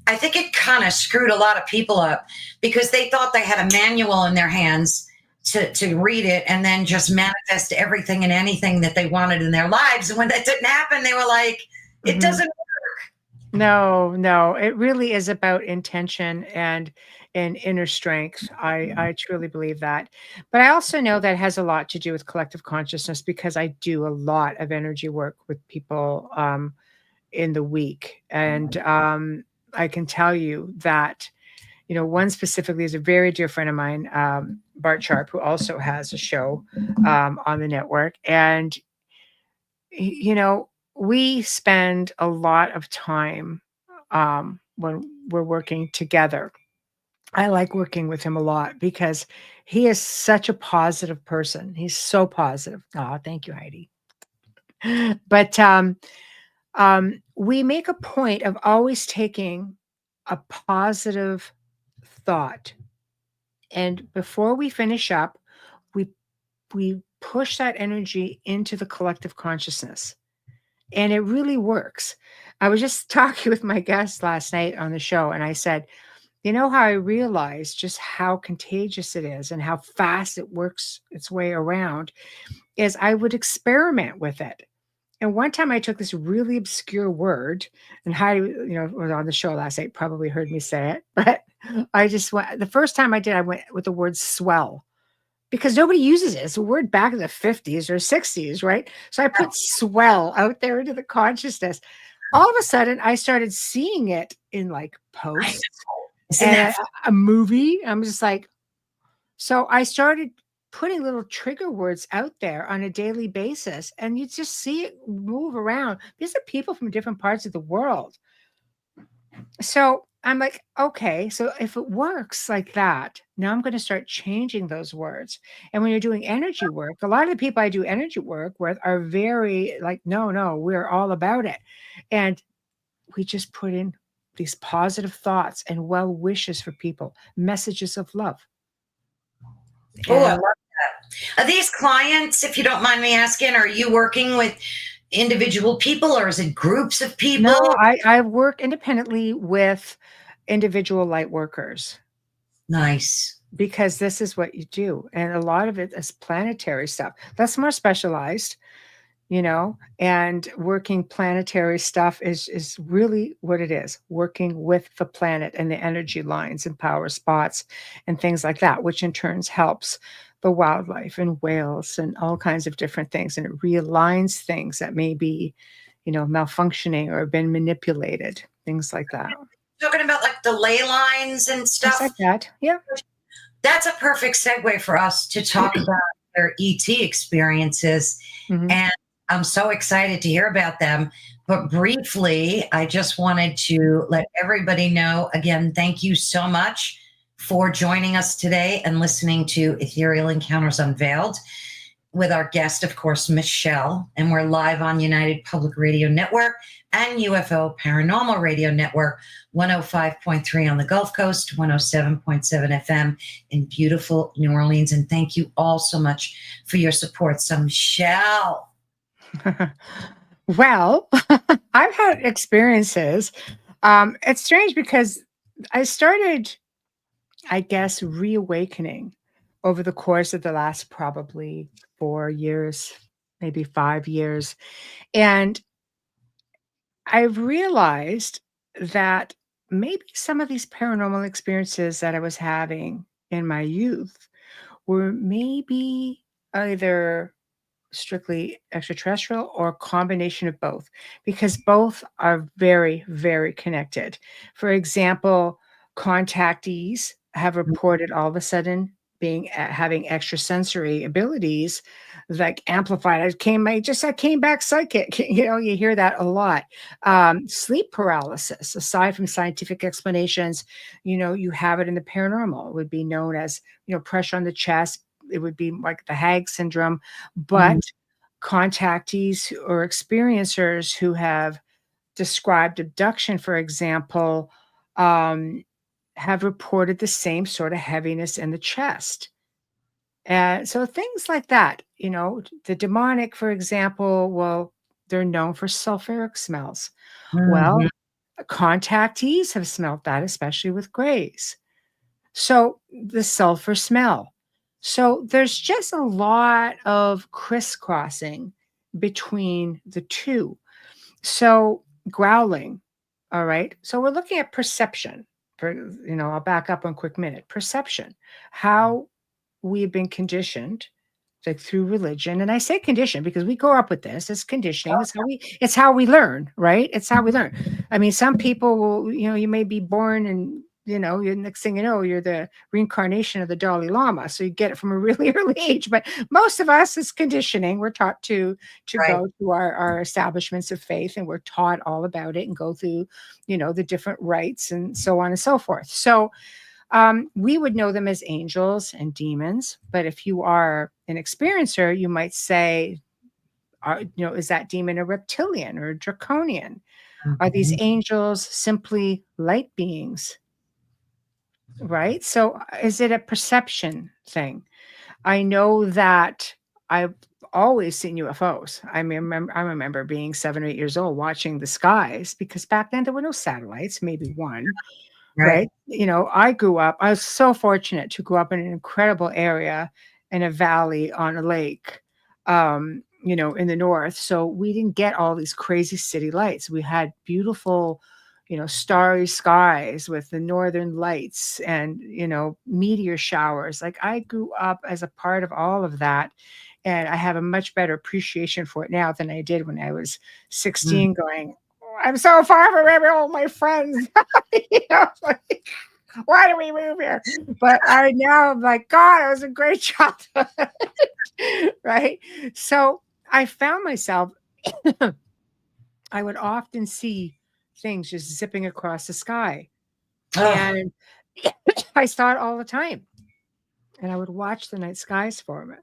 I think it kind of screwed a lot of people up because they thought they had a manual in their hands to read it and then just manifest everything and anything that they wanted in their lives. And when that didn't happen, they were like, it mhm. doesn't. No, no, it really is about intention and inner strength. I truly believe that. But I also know that has a lot to do with collective consciousness because I do a lot of energy work with people in the week. And I can tell you that, you know, one specifically is a very dear friend of mine, Bart Sharp, who also has a show on the network. And you know, we spend a lot of time when we're working together. I like working with him a lot because he is such a positive person. He's so positive. Oh, thank you, Heidi. But we make a point of always taking a positive thought, and before we finish up, we we push that energy into the collective consciousness. And it really works. I was just talking with my guest last night on the show, and I said, You know how I realized just how contagious it is and how fast it works its way around is I would experiment with it. And one time I took this really obscure word, and Heidi, was on the show last night, probably heard me say it, but I just went, the first time I did, I went with the word swell because nobody uses it. It's a word back in the 50s or 60s, right? So I put swell out there into the consciousness. All of a sudden, I started seeing it in like I posts know. Isn't and that a movie. I'm just like, so I started putting little trigger words out there on a daily basis, and you just see it move around. These are people from different parts of the world. So I'm like, okay, so if it works like that, now I'm going to start changing those words. And when you're doing energy work, a lot of the people I do energy work with are very like, no, no, we're all about it. And we just put in these positive thoughts and well wishes for people, messages of love. Oh, I And love that. Are these clients, if you don't mind me asking, are you working with individual people or is it groups of no, people? I work independently with individual light workers Nice. because this is what you do. And a lot of it is planetary stuff. That's more specialized, and working planetary stuff is really what it is, working with the planet and the energy lines and power spots and things like that, which in turns helps the wildlife and whales and all kinds of different things. And it realigns things that may be, malfunctioning or been manipulated, things like that. Talking about like the ley lines and Things like stuff. that. Yeah. That's a perfect segue for us to talk about their ET experiences. Mhm. And I'm so excited to hear about them. But briefly, I just wanted to let everybody know again, thank you so much for joining us today and listening to Ethereal Encounters Unveiled with our guest, of course, Michelle. And we're live on United Public Radio Network and UFO Paranormal Radio Network, 105.3 on the Gulf Coast, 107.7 FM in beautiful New Orleans. And thank you all so much for your support. So, Michelle. Well, I've had experiences. It's strange because I started, I guess, reawakening over the course of the last probably 4 years, maybe 5 years. And I've realized that maybe some of these paranormal experiences that I was having in my youth were maybe either strictly extraterrestrial or a combination of both, because both are very, very connected. For example, contactees have reported all of a sudden being having extrasensory abilities like amplified. I came back psychic. You hear that a lot. Sleep paralysis, aside from scientific explanations, you have it in the paranormal. It would be known as, pressure on the chest. It would be like the Hag syndrome, but contactees or experiencers who have described abduction, for example, have reported the same sort of heaviness in the chest. And so things like that, the demonic, for example, well, they're known for sulfuric smells. Well, Mhm. contactees have smelt that, especially with grays. So the sulfur smell. So there's just a lot of crisscrossing between the two. So growling, all right. So we're looking at perception. I'll back up one quick minute. Perception, how we've been conditioned, like through religion. And I say condition because we grow up with this. It's conditioning. It's how we learn, right? It's how we learn. I mean, some people will, you may be born and next thing you know, you're the reincarnation of the Dalai Lama. So you get it from a really early age. But most of us is conditioning. We're taught to Right. go to our establishments of faith, and we're taught all about it and go through, the different rites and so on and so forth. So we would know them as angels and demons. But if you are an experiencer, you might say, is that demon a reptilian or a draconian? Are these Mhm. angels simply light beings? Right? So is it a perception thing? I know that I've always seen UFOs. I remember being 7 or 8 years old watching the skies because back then there were no satellites, maybe one. right? You know, I was so fortunate to grow up in an incredible area in a valley on a lake, you know, in the north. So we didn't get all these crazy city lights. We had beautiful, you know, starry skies with the northern lights and, you know, meteor showers. Like I grew up as a part of all of that. And I have a much better appreciation for it now than I did when I was 16, going, I'm so far from all my friends. You know, like, why do we move here? But I now am like, God, it was a great childhood. Right. So I found myself, I would often see things just zipping across the sky. And I saw it all the time. And I would watch the night skies form.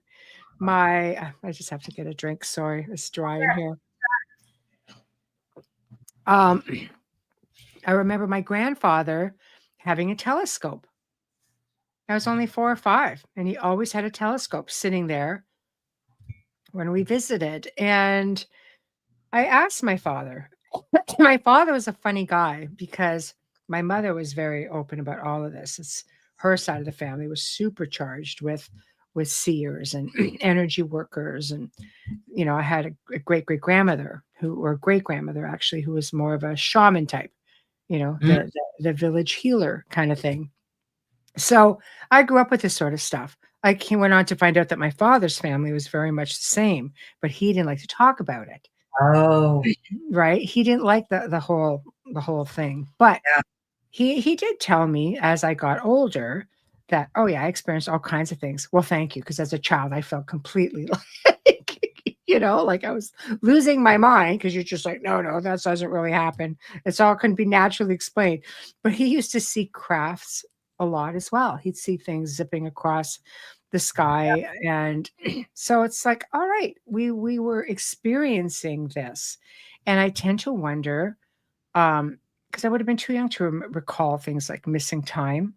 I just have to get a drink. Sorry, it's dry in here. I remember my grandfather having a telescope. I was only 4 or 5, and he always had a telescope sitting there when we visited. And I asked my father. My father was a funny guy because my mother was very open about all of this. It's her side of the family was supercharged with seers and energy workers. And, you know, I had a great grandmother or great grandmother actually, who was more of a shaman type, you know, the village healer kind of thing. So I grew up with this sort of stuff. I went on to find out that my father's family was very much the same, but he didn't like to talk about it. Oh, Right. He didn't like the whole thing. But he did tell me as I got older that, oh yeah, I experienced all kinds of things. Well, thank you. Because as a child, I felt completely like, you know, like I was losing my mind because you're just like, no, that doesn't really happen. It's all couldn't be naturally explained. But he used to see crafts a lot as well. He'd see things zipping across the sky. And so it's like, all right, we were experiencing this. And I tend to wonder, because I would have been too young to recall things like missing time.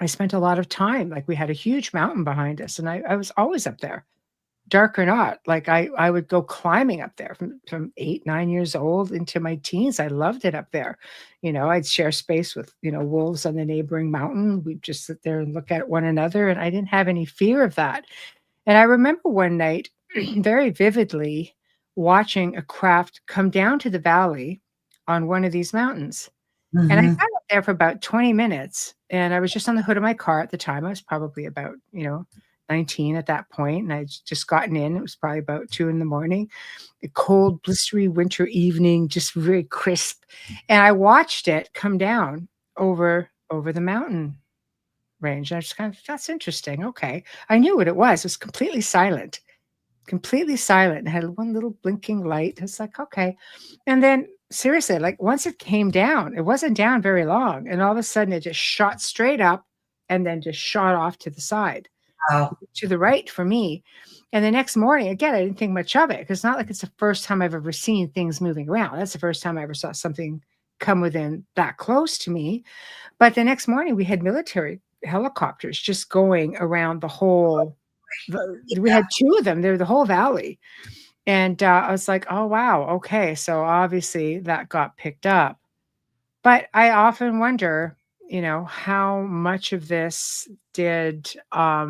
I spent a lot of time, like we had a huge mountain behind us, and I was always up there, dark or not. Like I would go climbing up there from 8, 9 years old into my teens. I loved it up there. You know, I'd share space with, you know, wolves on the neighboring mountain. We'd just sit there and look at one another, and I didn't have any fear of that. And I remember one night very vividly watching a craft come down to the valley on one of these mountains. And I sat up there for about 20 minutes, and I was just on the hood of my car at the time. I was probably about, you know, 19 at that point, and I'd just gotten in. It was probably about 2 in the morning, a cold, blistery winter evening, just very crisp. And I watched it come down over the mountain range. I just kind of, that's interesting. Okay. I knew what it was. It was completely silent. Completely silent. It had one little blinking light. It's like, okay. And then seriously, like once it came down, it wasn't down very long. And all of a sudden it just shot straight up and then just shot off to the side, to the right for me. And the next morning, again, I didn't think much of it because it's not like it's the first time I've ever seen things moving around. That's the first time I ever saw something come within that close to me. But the next morning we had military helicopters just going around the whole. We had 2 of them. They're the whole valley. And I was like, oh, wow. Okay. So obviously that got picked up. But I often wonder, you know, how much of this did I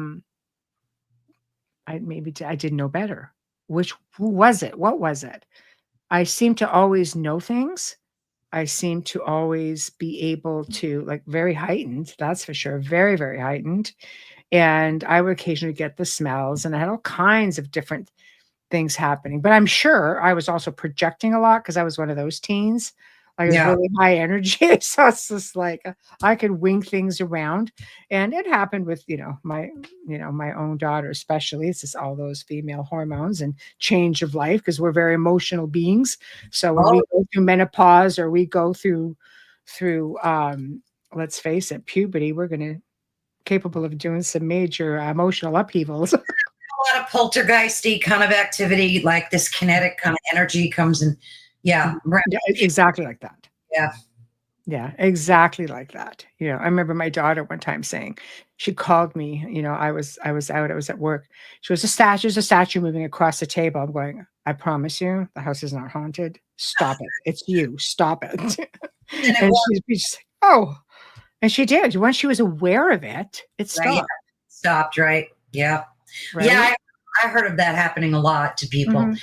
didn't know better. Who was it? What was it? I seem to always know things. I seem to always be able to, like, very heightened, that's for sure, very, very heightened. And I would occasionally get the smells, and I had all kinds of different things happening. But I'm sure I was also projecting a lot because I was one of those teens. Like, it was really high energy. So it's just like I could wing things around. And it happened with, my own daughter, especially. It's just all those female hormones and change of life because we're very emotional beings. So when we go through menopause or we go through let's face it, puberty, we're capable of doing some major emotional upheavals. A lot of poltergeisty kind of activity, like this kinetic kind of energy comes in. Yeah, right. Yeah, exactly like that. Yeah, exactly like that. I remember my daughter one time saying, she called me, I was out, I was at work. She was there's a statue moving across the table. I'm going, I promise you, the house is not haunted. Stop it. It's you. Stop it. And she's just like, Oh, and she did. Once she was aware of it, it Right. Yeah. stopped, Stopped. Right. Yeah. Yeah. right? I heard of that happening a lot to people, Mhm,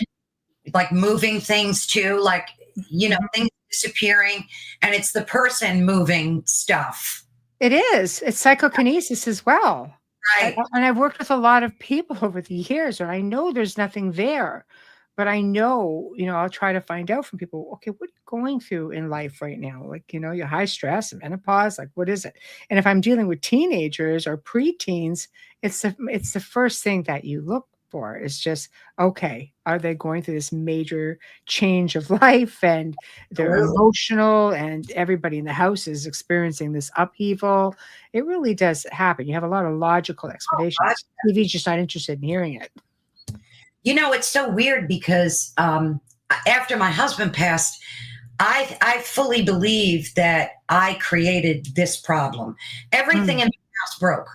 like moving things too, like, mhm. things disappearing, and it's the person moving stuff. It is. It's psychokinesis as well. Right. And I've worked with a lot of people over the years, and I know there's nothing there, but I know, I'll try to find out from people, okay, what are you going through in life right now? Like, you're high stress, menopause, like, what is it? And if I'm dealing with teenagers or preteens, it's the first thing that you look for is just, okay, are they going through this major change of life, and they're Absolutely. emotional, and everybody in the house is experiencing this upheaval. It really does happen. You have a lot of logical explanations. TV's just not interested in hearing it. It's so weird because after my husband passed, I fully believe that I created this problem. Everything Mm, in my house broke.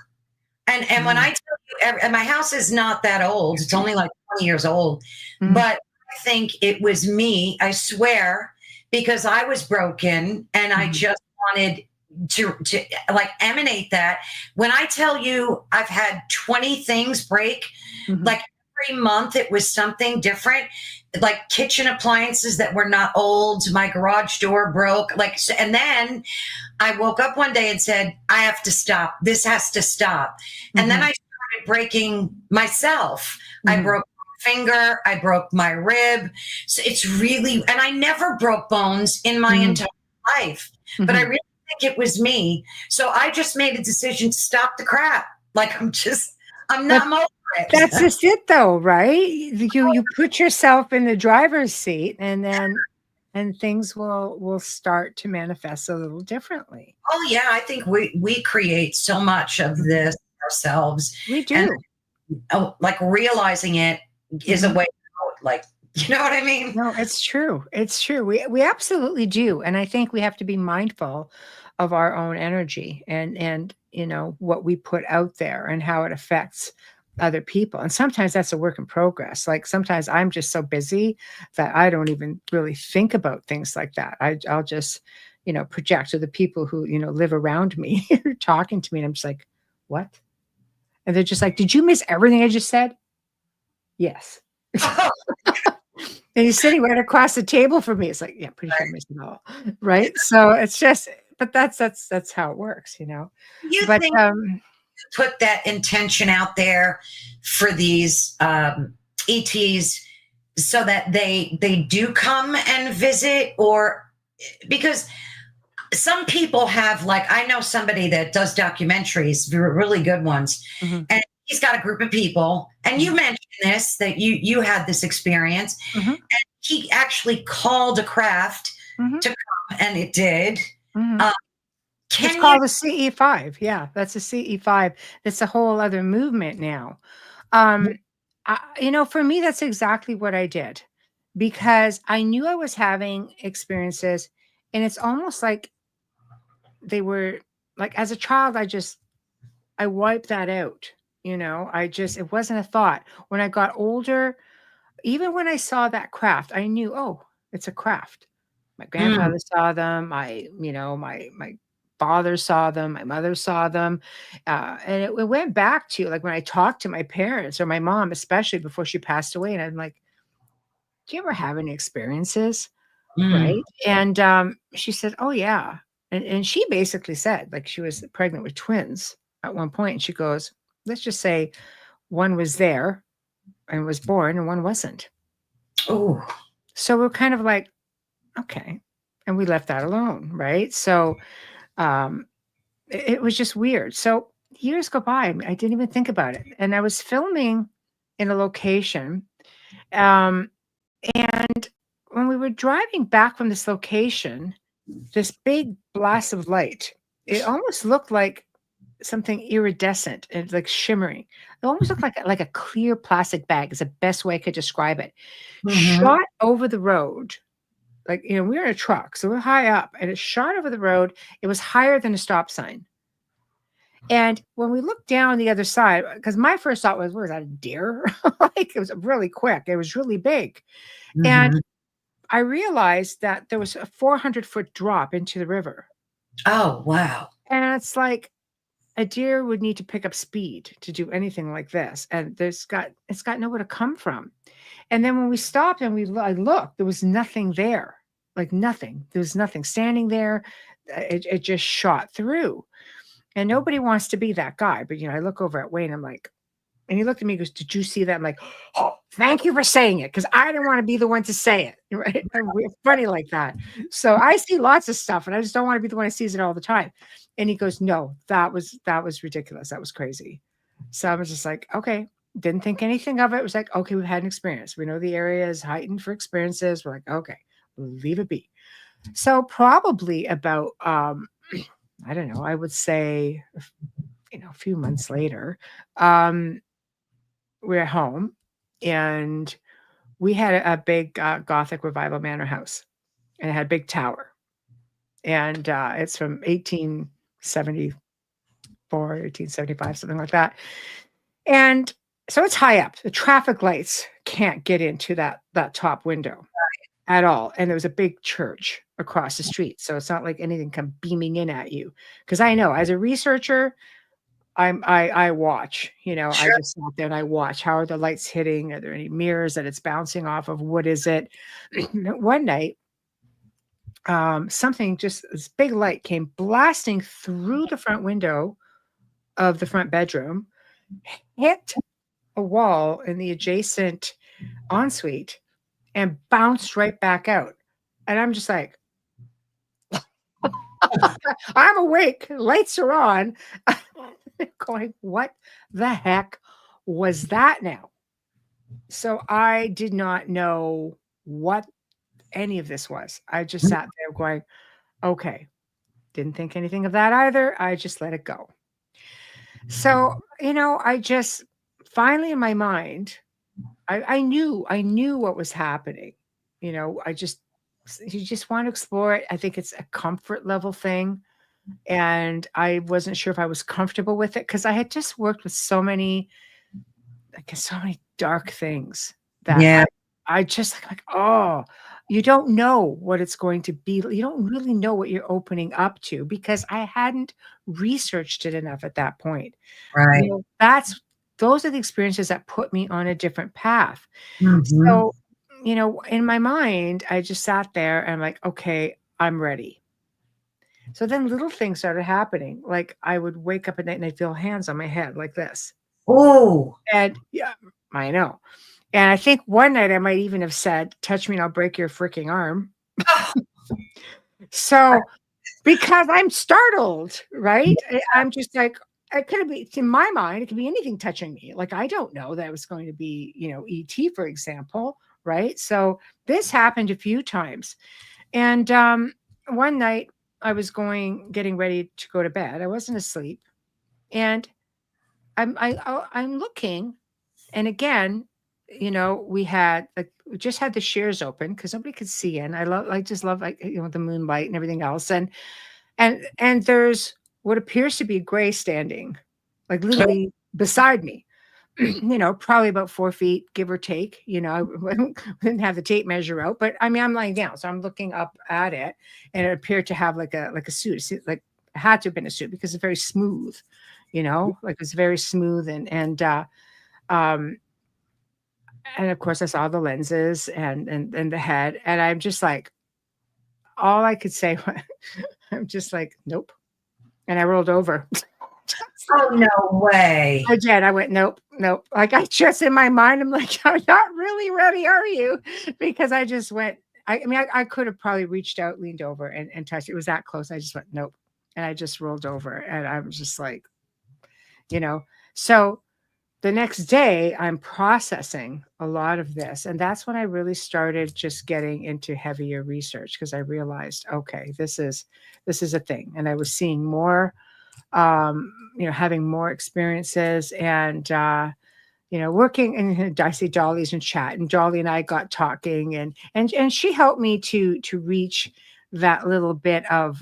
And when I mm, tell you, and my house is not that old, it's only like 20 years old, mm, but I think it was me, I swear, because I was broken and I mhm, just wanted to like emanate that. When I tell you I've had 20 things break, mhm, like every month it was something different, like kitchen appliances that were not old, my garage door broke, like, and then I woke up one day and said, I have to stop. This has to stop. And then mhm, I started breaking myself. I mhm, broke my finger. I broke my rib. So it's really, and I never broke bones in my mhm, entire life, but I mhm. really think it was me. So I just made a decision to stop the crap. Like But I'm over that's it. just it though, right? You put yourself in the driver's seat, and things will start to manifest a little differently. Oh yeah, I think we create so much of Mhm. this ourselves, We and do. like realizing it is a Mhm. way out. Like, you know what I mean? No, it's true. It's true. We absolutely do. And I think we have to be mindful of our own energy, and what we put out there and how it affects other people. And sometimes that's a work in progress. Like sometimes I'm just so busy that I don't even really think about things like that. I'll just, project to the people who, live around me who are talking to me. And I'm just like, what? And they're just like, did you miss everything I just said? Yes. And he's sitting right across the table from me. It's like, yeah, pretty sure I missed it all. Right. So it's just, but that's how it works, You But think put that intention out there for these ETs so that they do come and visit, or because some people have, like, I know somebody that does documentaries, really good ones, mhm, and he's got a group of people, and you mhm, mentioned this, that you had this experience. mhm, He actually called a craft mhm, to come, and it did. mhm. uh, It's can you called a CE5. Yeah, that's a CE5. That's a whole other movement now. Um, for me, that's exactly what I did because I knew I was having experiences, and it's almost like they were like as a child, I wiped that out. It wasn't a thought. When I got older, even when I saw that craft, I knew, oh, it's a craft. My mm, grandfather saw them. My father saw them. My mother saw them, and it went back to like when I talked to my parents or my mom, especially before she passed away, and I'm like, "Do you ever have any experiences?" mm. Right? And she said, "Oh yeah," and she basically said like she was pregnant with twins at one point, and she goes, "Let's just say one was there and was born, and one wasn't." Oh, So we're kind of like, okay. And we left that alone, right? So um, it was just weird. So years go by, I didn't even think about it. And I was filming in a location. Um, and when we were driving back from this location, this big blast of light, it almost looked like something iridescent and like shimmering. It almost looked like a clear plastic bag is the best way I could describe it. mm-hmm. Shot over the road, like, we were in a truck, so we're high up, and it shot over the road. It was higher than a stop sign. And when we looked down the other side, because my first thought was, what was that, a deer? Like it was really quick. It was really big. And Mm-hmm. I realized that there was a 400-foot drop into the river. Oh, wow. And it's like a deer would need to pick up speed to do anything like this, and it's got nowhere to come from. And then when we stopped and I looked, there was nothing there, like nothing. There was nothing standing there. It just shot through, and nobody wants to be that guy. But I look over at Wayne. I'm like, and he looked at me and goes, "Did you see that?" I'm like, "Oh, thank you for saying it, because I didn't want to be the one to say it." Right? And we're funny like that. So I see lots of stuff, and I just don't want to be the one who sees it all the time. And he goes, "No, that was ridiculous. That was crazy." So I was just like, "Okay." Didn't think anything of it. It was like, "Okay, we've had an experience. We know the area is heightened for experiences." We're like, "Okay, leave it be." So probably about I don't know. I would say a few months later, um, we're at home, and we had a big Gothic Revival manor house, and it had a big tower, and it's from 1874, 1875, something like that. And so it's high up. The traffic lights can't get into that top window at all. And there was a big church across the street, so it's not like anything come beaming in at you. Because I know, as a researcher, I watch, I Sure. just sat there and I watch. How are the lights hitting? Are there any mirrors that it's bouncing off of? What is it? One night, something, just this big light came blasting through the front window of the front bedroom, hit a wall in the adjacent ensuite, and bounced right back out. And I'm just like, I'm awake, lights are on, going, what the heck was that now? So I did not know what any of this was. I just sat there going, okay, didn't think anything of that either. I just let it go. So, I just finally in my mind, I knew what was happening. You just want to explore it. I think it's a comfort level thing. And I wasn't sure if I was comfortable with it, because I had just worked with so many, like, so many dark things that Yeah. I just like, oh, you don't know what it's going to be. You don't really know what you're opening up to, because I hadn't researched it enough at that point. Right. Those are the experiences that put me on a different path. Hmm. So, in my mind, I just sat there and I'm like, okay, I'm ready. So then little things started happening. Like, I would wake up at night and I'd feel hands on my head like this. Oh, And yeah, I know. And I think one night I might even have said, touch me and I'll break your freaking arm. So, because I'm startled, right? I'm just like, it could be, in my mind, it could be anything touching me. Like, I don't know that it was going to be, ET, for example, right? So this happened a few times. And one night I was getting ready to go to bed. I wasn't asleep. And I'm looking, and again, we just had the shears open because nobody could see in. I just love, like, the moonlight and everything else. And there's what appears to be gray standing, like, literally beside me. Probably about 4 feet, give or take. I didn't have the tape measure out, but I mean, I'm lying down, so I'm looking up at it, and it appeared to have like a suit, like it had to have been a suit, because it's very smooth, like it's very smooth, um, and of course I saw the lenses and the head, and I'm just like, all I could say, I'm just like, nope, and I rolled over. oh, no way. I did. I went, nope, nope. Like, I just, in my mind, I'm like, you're not really ready, are you? Because I just went, I mean, I could have probably reached out, leaned over and touched it. It was that close. I just went, nope. And I just rolled over, and I was just like, you know. So the next day, I'm processing a lot of this. And that's when I really started just getting into heavier research, because I realized, okay, this is a thing. And I was seeing more, having more experiences, and working. And I see Dolly's in chat, and Dolly and I got talking, and she helped me to reach that little bit of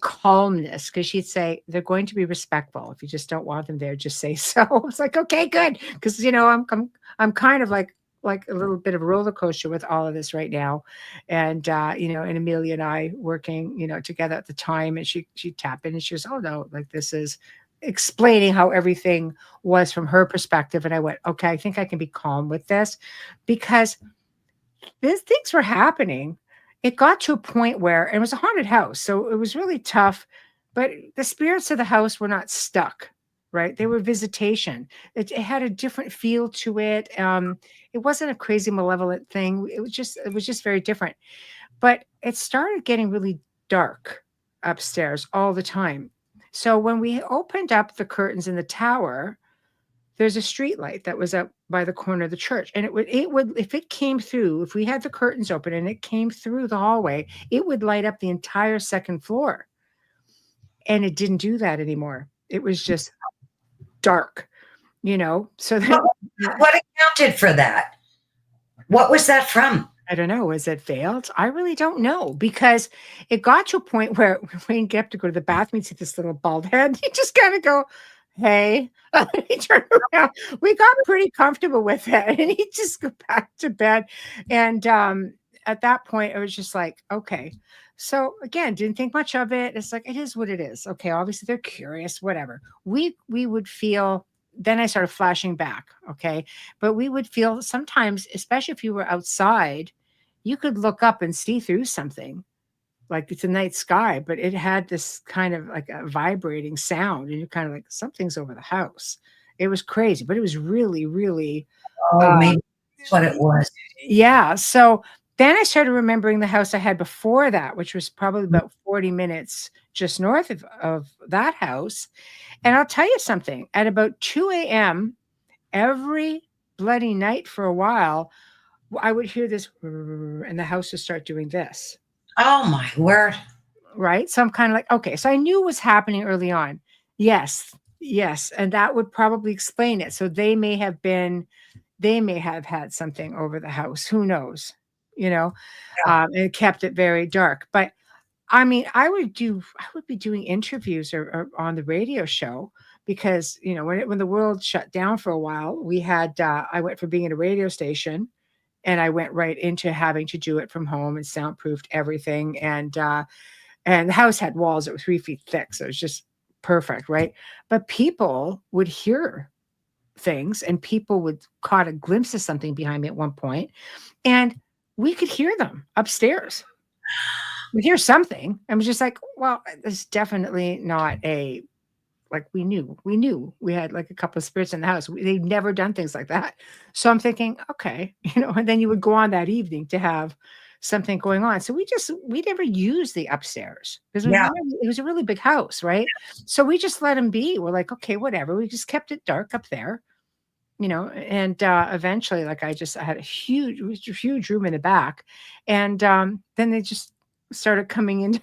calmness, because she'd say, they're going to be respectful. If you just don't want them there, just say so. It's like, okay, good, because I'm kind of like, like a little bit of a roller coaster with all of this right now. And and Amelia and I working, together at the time, and she tapped in and she goes, "Oh no, like this is explaining how everything was from her perspective." And I went, "Okay, I think I can be calm with this because these things were happening." It got to a point where it was a haunted house, so it was really tough, but the spirits of the house were not stuck, right? They were visitation. It had a different feel to it. It wasn't a crazy malevolent thing. It was just very different. But it started getting really dark upstairs all the time. So when we opened up the curtains in the tower, there's a street light that was up by the corner of the church, and it would if it came through, if we had the curtains open and it came through the hallway, it would light up the entire second floor. And it didn't do that anymore. It was just dark, so What, then what accounted for that? What was that from? I don't know, was it veiled? I really don't know, because it got to a point where Wayne get up to go to the bathroom and see this little bald head. You just kind of go, "Hey." He turned around. We got pretty comfortable with it, and he just go back to bed. And at that point, it was just like, okay. So again, didn't think much of it. It's like, it is what it is. Okay, obviously they're curious, whatever. We would feel. Then I started flashing back. Okay, but we would feel sometimes, especially if you were outside, you could look up and see through something like it's a night sky, but it had this kind of like a vibrating sound, and you're kind of like, something's over the house. It was crazy, but it was really, really, Oh, uh, maybe that's what it was. yeah. So then I started remembering the house I had before that, which was probably about 40 minutes just north of that house. And I'll tell you something, at about 2 a.m., every bloody night for a while, I would hear this, and the house would start doing this. Oh my word. Right? So I'm kind of like, okay, so I knew what was happening early on. Yes, yes. And that would probably explain it. So they may have had something over the house. Who knows? You know, Yeah. and it kept it very dark. But I mean, I would be doing interviews or on the radio show because, when the world shut down for a while, I went from being at a radio station and I went right into having to do it from home and soundproofed everything. And the house had walls that were 3 feet thick, so it was just perfect, right? But people would hear things, and people would caught a glimpse of something behind me at one point, and we could hear them upstairs. We hear something, and was just like, well, it's definitely not a like we knew we had like a couple of spirits in the house. They'd never done things like that. So I'm thinking, okay, and then you would go on that evening to have something going on. So we never used the upstairs because Yeah. it was a really big house, right? So we just let them be. We're like, okay, whatever. We just kept it dark up there, and eventually, like I had a huge room in the back, and then they just started coming in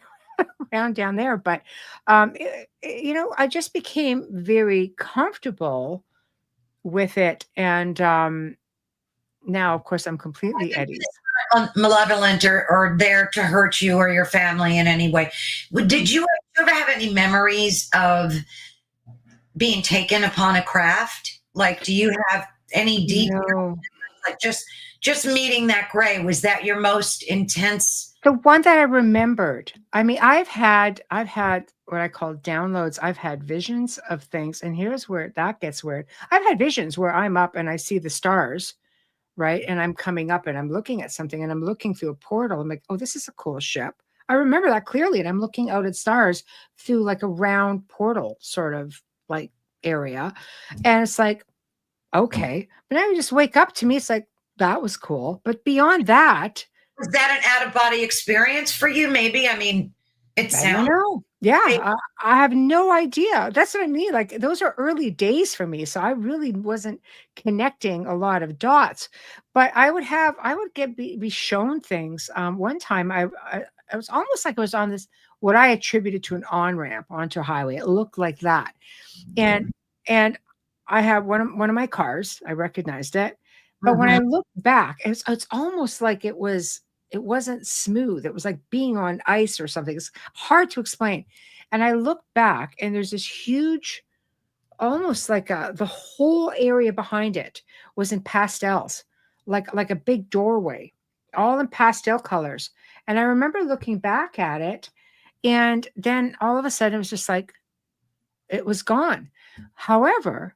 around down there. But I just became very comfortable with it, and now, of course, I'm I completely think at ease. it's not malevolent or there to hurt you or your family in any way. Did you ever have any memories of being taken upon a craft? Like, do you have any details? No, Like just meeting that gray, was that your most intense? the one that I remembered. I mean, I've had what I call downloads. I've had visions of things, and here's where that gets weird. I've had visions where I'm up and I see the stars, right? And I'm coming up and I'm looking at something and I'm looking through a portal. I'm like, oh, this is a cool ship. I remember that clearly. And I'm looking out at stars through like a round portal sort of like area. And it's like, okay. But now you just wake up, to me, it's like, that was cool. But beyond that, Was that an out of body experience for you? Maybe. I mean, it I don't sounds. know. Yeah, I have no idea. That's what I mean. Like those are early days for me, so I really wasn't connecting a lot of dots. But I would be shown things. One time, I was almost like I was on this what I attributed to an on ramp onto a highway. It looked like that, and and I have one of my cars. I recognized it, but when I Mhm. look back, it's almost like it wasn't smooth. It was like being on ice or something. It's hard to explain. And I look back and there's this huge, almost like the whole area behind it was in pastels, like a big doorway, all in pastel colors. And I remember looking back at it, and then all of a sudden it was just like it was gone. However,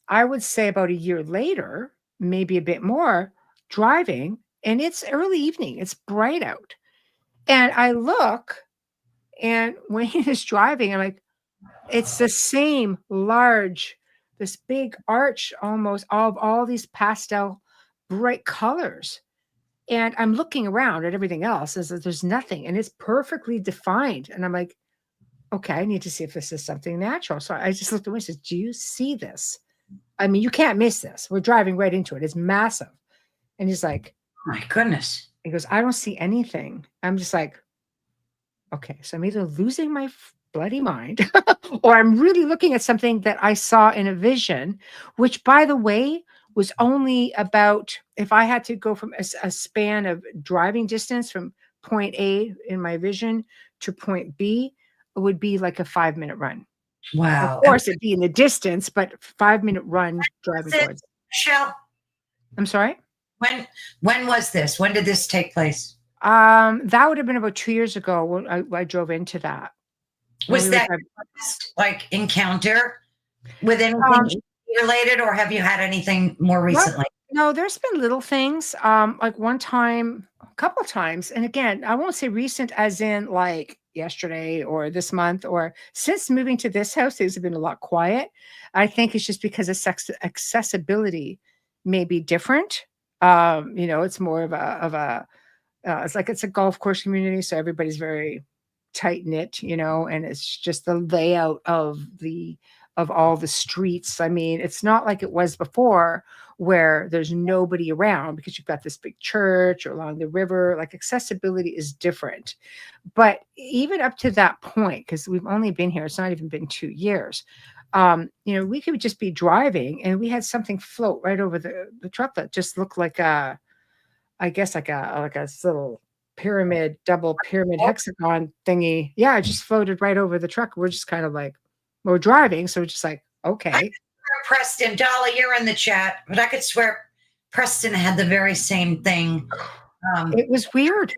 I would say about a year later, maybe a bit more, driving, and it's early evening, it's bright out. And I look, and Wayne is driving. I'm like, it's the same large, this big arch almost of all these pastel bright colors. And I'm looking around at everything else as if there's nothing, and it's perfectly defined. And I'm like, okay, I need to see if this is something natural. So I just looked at him and said, do you see this? I mean, you can't miss this. We're driving right into it. It's massive. And he's like, My goodness. he goes, I don't see anything. I'm just like, okay, so I'm either losing my bloody mind or I'm really looking at something that I saw in a vision, which, by the way, was only about, if I had to go from a span of driving distance from point A in my vision to point B, it would be like a 5-minute run. Of Wow. course, it'd be in the distance, but 5-minute run driving That's it, towards. Michelle, I'm sorry? when was this? When did this take place? That would have been about 2 years ago when I drove into that. Was When we were that driving- your first, like, encounter with anything Um, related, or have you had anything more recently? No, there's been little things. Like one time, a couple times, and again, I won't say recent as in like yesterday or this month or since moving to this house, things have been a lot quiet. I think it's just because of accessibility may be different. It's more of a it's like it's a golf course community, so everybody's very tight knit, and it's just the layout of all the streets. I mean, it's not like it was before where there's nobody around because you've got this big church or along the river. Like accessibility is different. But even up to that point, because we've only been here, it's not even been 2 years. We could just be driving and we had something float right over the truck that just looked like I guess like a little double pyramid hexagon thingy. Yeah, it just floated right over the truck. We're just kind of like, we're driving, so we're just like, okay. Preston, Dolly, you're in the chat, but I could swear Preston had the very same thing. It was weird.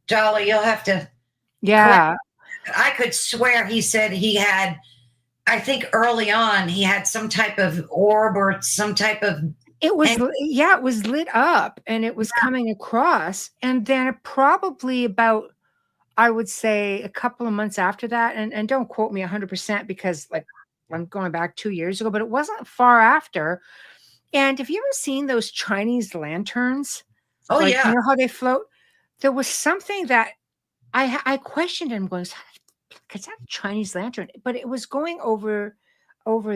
Dolly, you'll have to. Yeah. I could swear he said he had, I think early on, he had some type of orb or some type of. It was lit up and it was coming across. And then probably about, I would say a couple of months after that, and don't quote me 100% because like I'm going back 2 years ago, but it wasn't far after. And have you ever seen those Chinese lanterns? Oh, like, yeah. You know how they float? There was something that I questioned him going, is that a Chinese lantern? But it was going over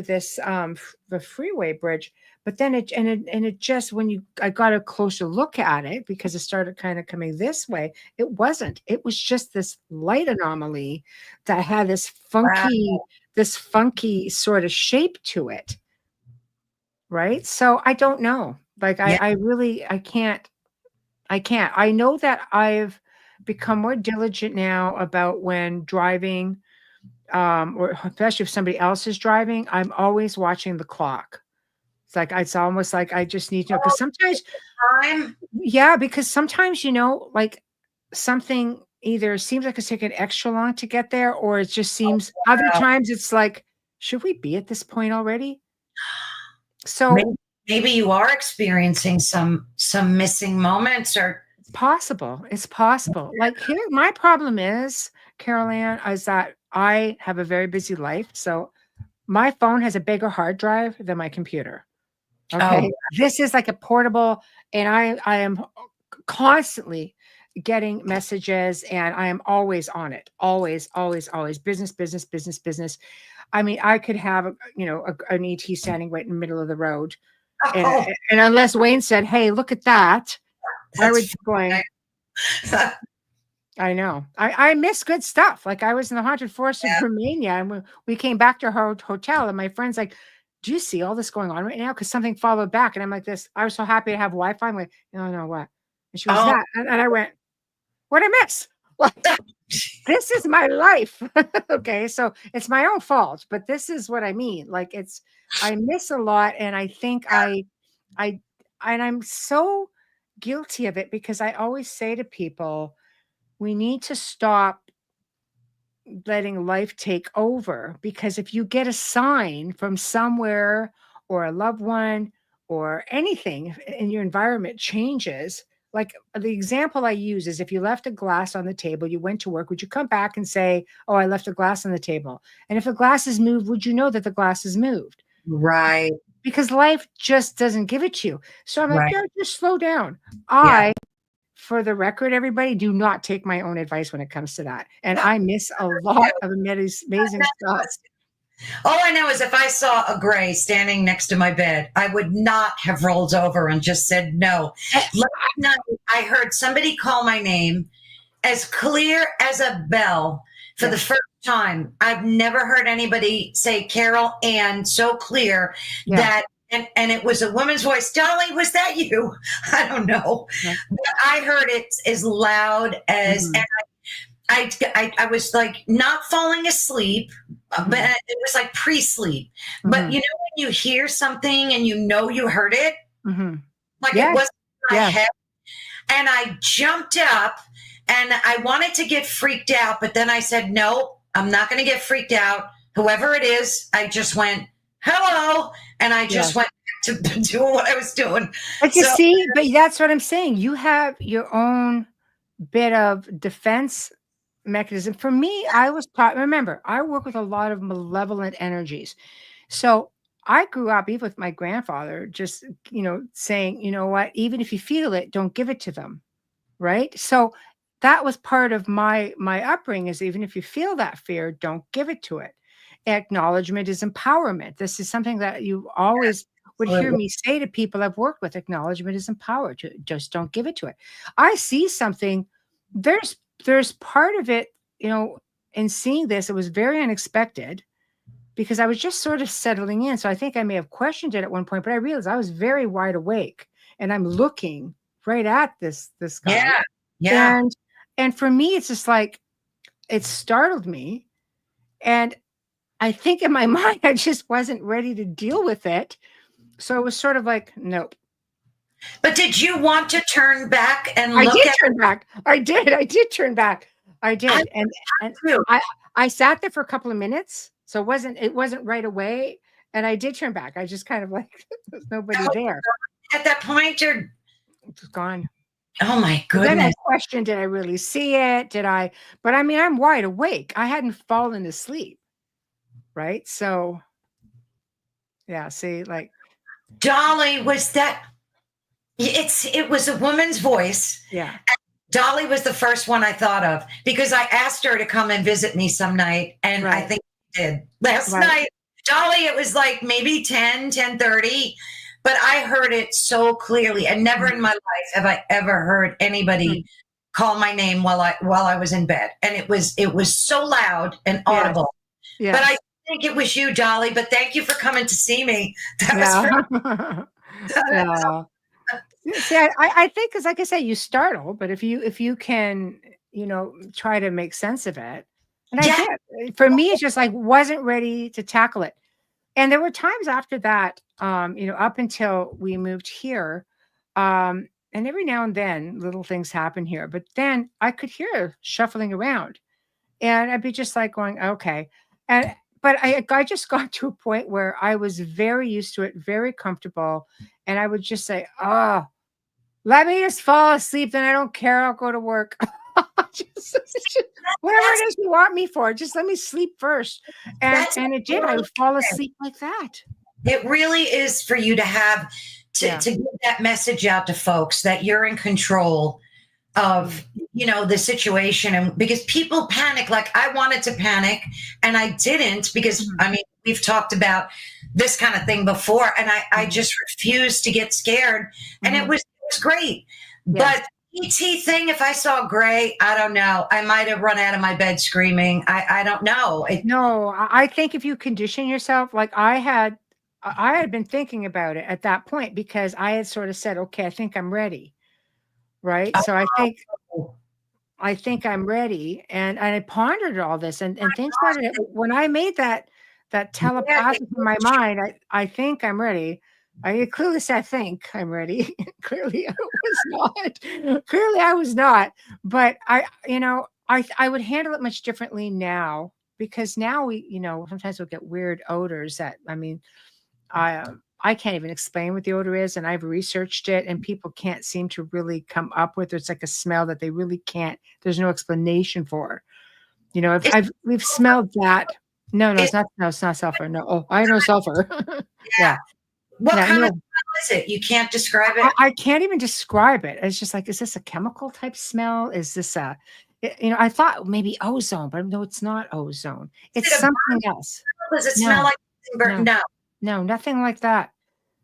this the freeway bridge. But then it just, when I got a closer look at it, because it started kind of coming this way, it wasn't. It was just this light anomaly that had this funky sort of shape to it. Right. So I don't know. Like I can't. I know that I've become more diligent now about when driving, or especially if somebody else is driving, I'm always watching the clock. It's almost like I just need to know, because sometimes because sometimes, like something either seems like it's taking extra long to get there, or it just seems other times it's like, should we be at this point already? So maybe you are experiencing some missing moments, or it's possible. It's possible. Like here, my problem is, Carol Ann, is that I have a very busy life. So my phone has a bigger hard drive than my computer. Okay. This is like a portable, and I am constantly getting messages, and I am always on it. Always, always, always. Business, business, business, business. I mean, I could have, an ET standing right in the middle of the road. And unless Wayne said, hey, look at that, I would be going, I know. I miss good stuff. Like I was in the haunted forest of Romania, and we came back to her hotel, and my friend's like, do you see all this going on right now? Because something followed back. And I'm like this. I was so happy to have Wi-Fi. I'm like, no, what? And she was that. And I went, what'd I miss? This is my life. Okay. So it's my own fault, but this is what I mean. Like I miss a lot. And I think I I'm so guilty of it because I always say to people, we need to stop letting life take over, because if you get a sign from somewhere or a loved one or anything in your environment changes, like the example I use is if you left a glass on the table, you went to work, would you come back and say, oh, I left a glass on the table? And if a glass is moved, would you know that the glass is moved? Right. Because life just doesn't give it to you. So I'm like, Right. yeah, just slow down. Yeah. For the record, everybody, do not take my own advice when it comes to that. And I miss a lot of amazing stuff. All I know is if I saw a gray standing next to my bed, I would not have rolled over and just said no. Last night, I heard somebody call my name as clear as a bell for the first time. I've never heard anybody say Carol Ann so clear that, and it was a woman's voice. Dolly, was that you? I don't know. But I heard it as loud as, and I was like not falling asleep, but it was like pre-sleep. But you know when you hear something and you know you heard it, like it wasn't in my head, and I jumped up and I wanted to get freaked out, but then I said, no, I'm not going to get freaked out. Whoever it is, I just went, hello, and I just went to doing what I was doing. But you see, but that's what I'm saying. You have your own bit of defense mechanism. For me, I was taught, remember, I work with a lot of malevolent energies. So I grew up even with my grandfather, just, saying, you know what, even if you feel it, don't give it to them. Right. So that was part of my upbringing, is even if you feel that fear, don't give it to it. Acknowledgement is empowerment. This is something that you always would hear me say to people I've worked with. Acknowledgement is empowered. Just don't give it to it. I see something. There's part of it, in seeing this, it was very unexpected because I was just sort of settling in. So I think I may have questioned it at one point, but I realized I was very wide awake and I'm looking right at this guy. Yeah. Yeah. And for me, it's just like, it startled me. And I think in my mind, I just wasn't ready to deal with it. So it was sort of like, nope. But did you want to turn back and look at turn back. I did turn back. I did. I sat there for a couple of minutes. So it wasn't right away. And I did turn back. I just kind of like, there's nobody there. At that point, it was gone. Oh my goodness. Then I questioned, did I really see it? But I mean, I'm wide awake. I hadn't fallen asleep. Right. So yeah, see, like Dolly, was that it was a woman's voice. Yeah. Dolly was the first one I thought of because I asked her to come and visit me some night. And I think she did last night. Dolly, it was like maybe 10:30, but I heard it so clearly. And never in my life have I ever heard anybody call my name while I was in bed. And it was so loud and audible. Yes. But I think it was you, Dolly, but thank you for coming to see me. That was See, I think, because like I said, you startle, but if you can, try to make sense of it. And I did. For me, it's just like, wasn't ready to tackle it. And there were times after that, up until we moved here, and every now and then little things happen here, but then I could hear shuffling around and I'd be just like going, okay. But I just got to a point where I was very used to it, very comfortable. And I would just say, oh, let me just fall asleep. Then I don't care. I'll go to work. just, whatever it is you want me for, just let me sleep first. And it did. I would fall asleep like that. It really is for you to have to get that message out to folks that you're in control of, the situation. And because people panic, like I wanted to panic and I didn't, because we've talked about this kind of thing before. And I just refused to get scared. And it was great. Yes. But ET thing, if I saw gray, I don't know. I might have run out of my bed screaming. I don't know. No, I think if you condition yourself, like I had been thinking about it at that point, because I had sort of said, okay, I think I'm ready. Right. So I think I'm ready. And I pondered all this and things started, when I made that telepathic in my mind, I think I'm ready. I clearly said, I think I'm ready. Clearly I was not. Clearly I was not. But I would handle it much differently now, because now sometimes we'll get weird odors that, I mean, I can't even explain what the odor is, and I've researched it, and people can't seem to really come up with. It's like a smell that they really can't. There's no explanation for. Is, We've smelled that. No, no, is it's not. No, it's not sulfur. No, oh, I know sulfur. Yeah, what yeah, kind of no, smell is it? You can't describe it. I can't even describe it. It's just like, is this a chemical type smell? Is this I thought maybe ozone, but no, it's not ozone. Is It's it a something else. burn? Does it smell No, like burn? no, No. no, nothing like that.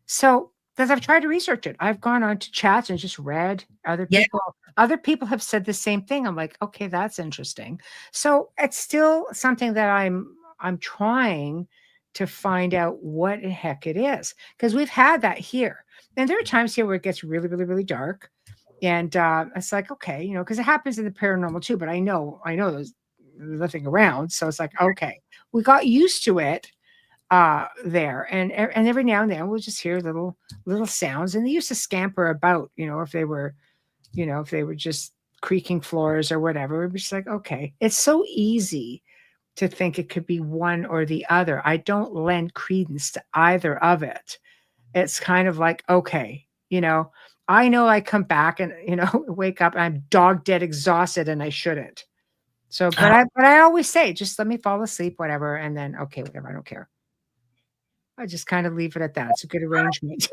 So, because I've tried to research it, I've gone on to chats and just read other Yeah. people. Other people have said the same thing. I'm like, okay, that's interesting. So it's still something that I'm trying to find out what the heck it is, because we've had that here, and there are times here where it gets really, really, really dark, and it's like, okay, because it happens in the paranormal too. But I know there's nothing around, so it's like, okay, we got used to it there, and every now and then we'll just hear little sounds, and they used to scamper about, if they were just creaking floors or whatever. We'd be just like, okay, it's so easy to think it could be one or the other. I don't lend credence to either of it. It's kind of like, okay, I know I come back and wake up and I'm dog dead exhausted, and I shouldn't. So but I always say, just let me fall asleep, whatever, and then okay, whatever, I don't care. I just kind of leave it at that. It's a good arrangement.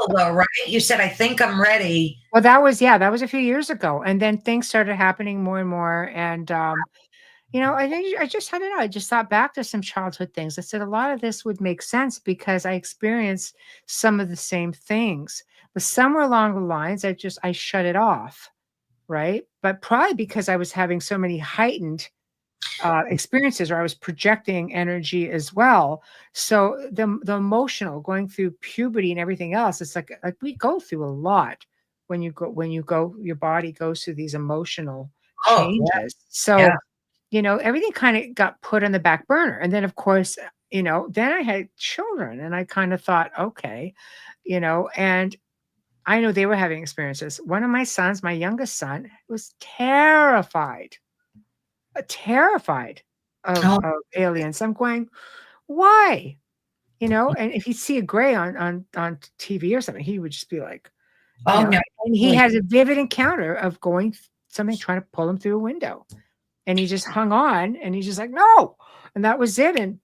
Though, right? You said, I think I'm ready. Well, that was a few years ago, and then things started happening more and more, and I just, I don't know. I just thought back to some childhood things. I said a lot of this would make sense because I experienced some of the same things, but somewhere along the lines, I shut it off, right? But probably because I was having so many heightened experiences, or I was projecting energy as well. So the emotional, going through puberty and everything else, it's like we go through a lot when you go, your body goes through these emotional Oh, yeah. changes. So Yeah. everything kind of got put on the back burner, and then of course, then I had children, and I kind of thought, okay, and I know they were having experiences. One of my sons, my youngest son, was terrified Oh, of aliens. I'm going, why? And if he'd see a gray on TV or something, he would just be like, oh no. and he has a vivid encounter of going something trying to pull him through a window, and he just hung on, and he's just like, no, and that was it, and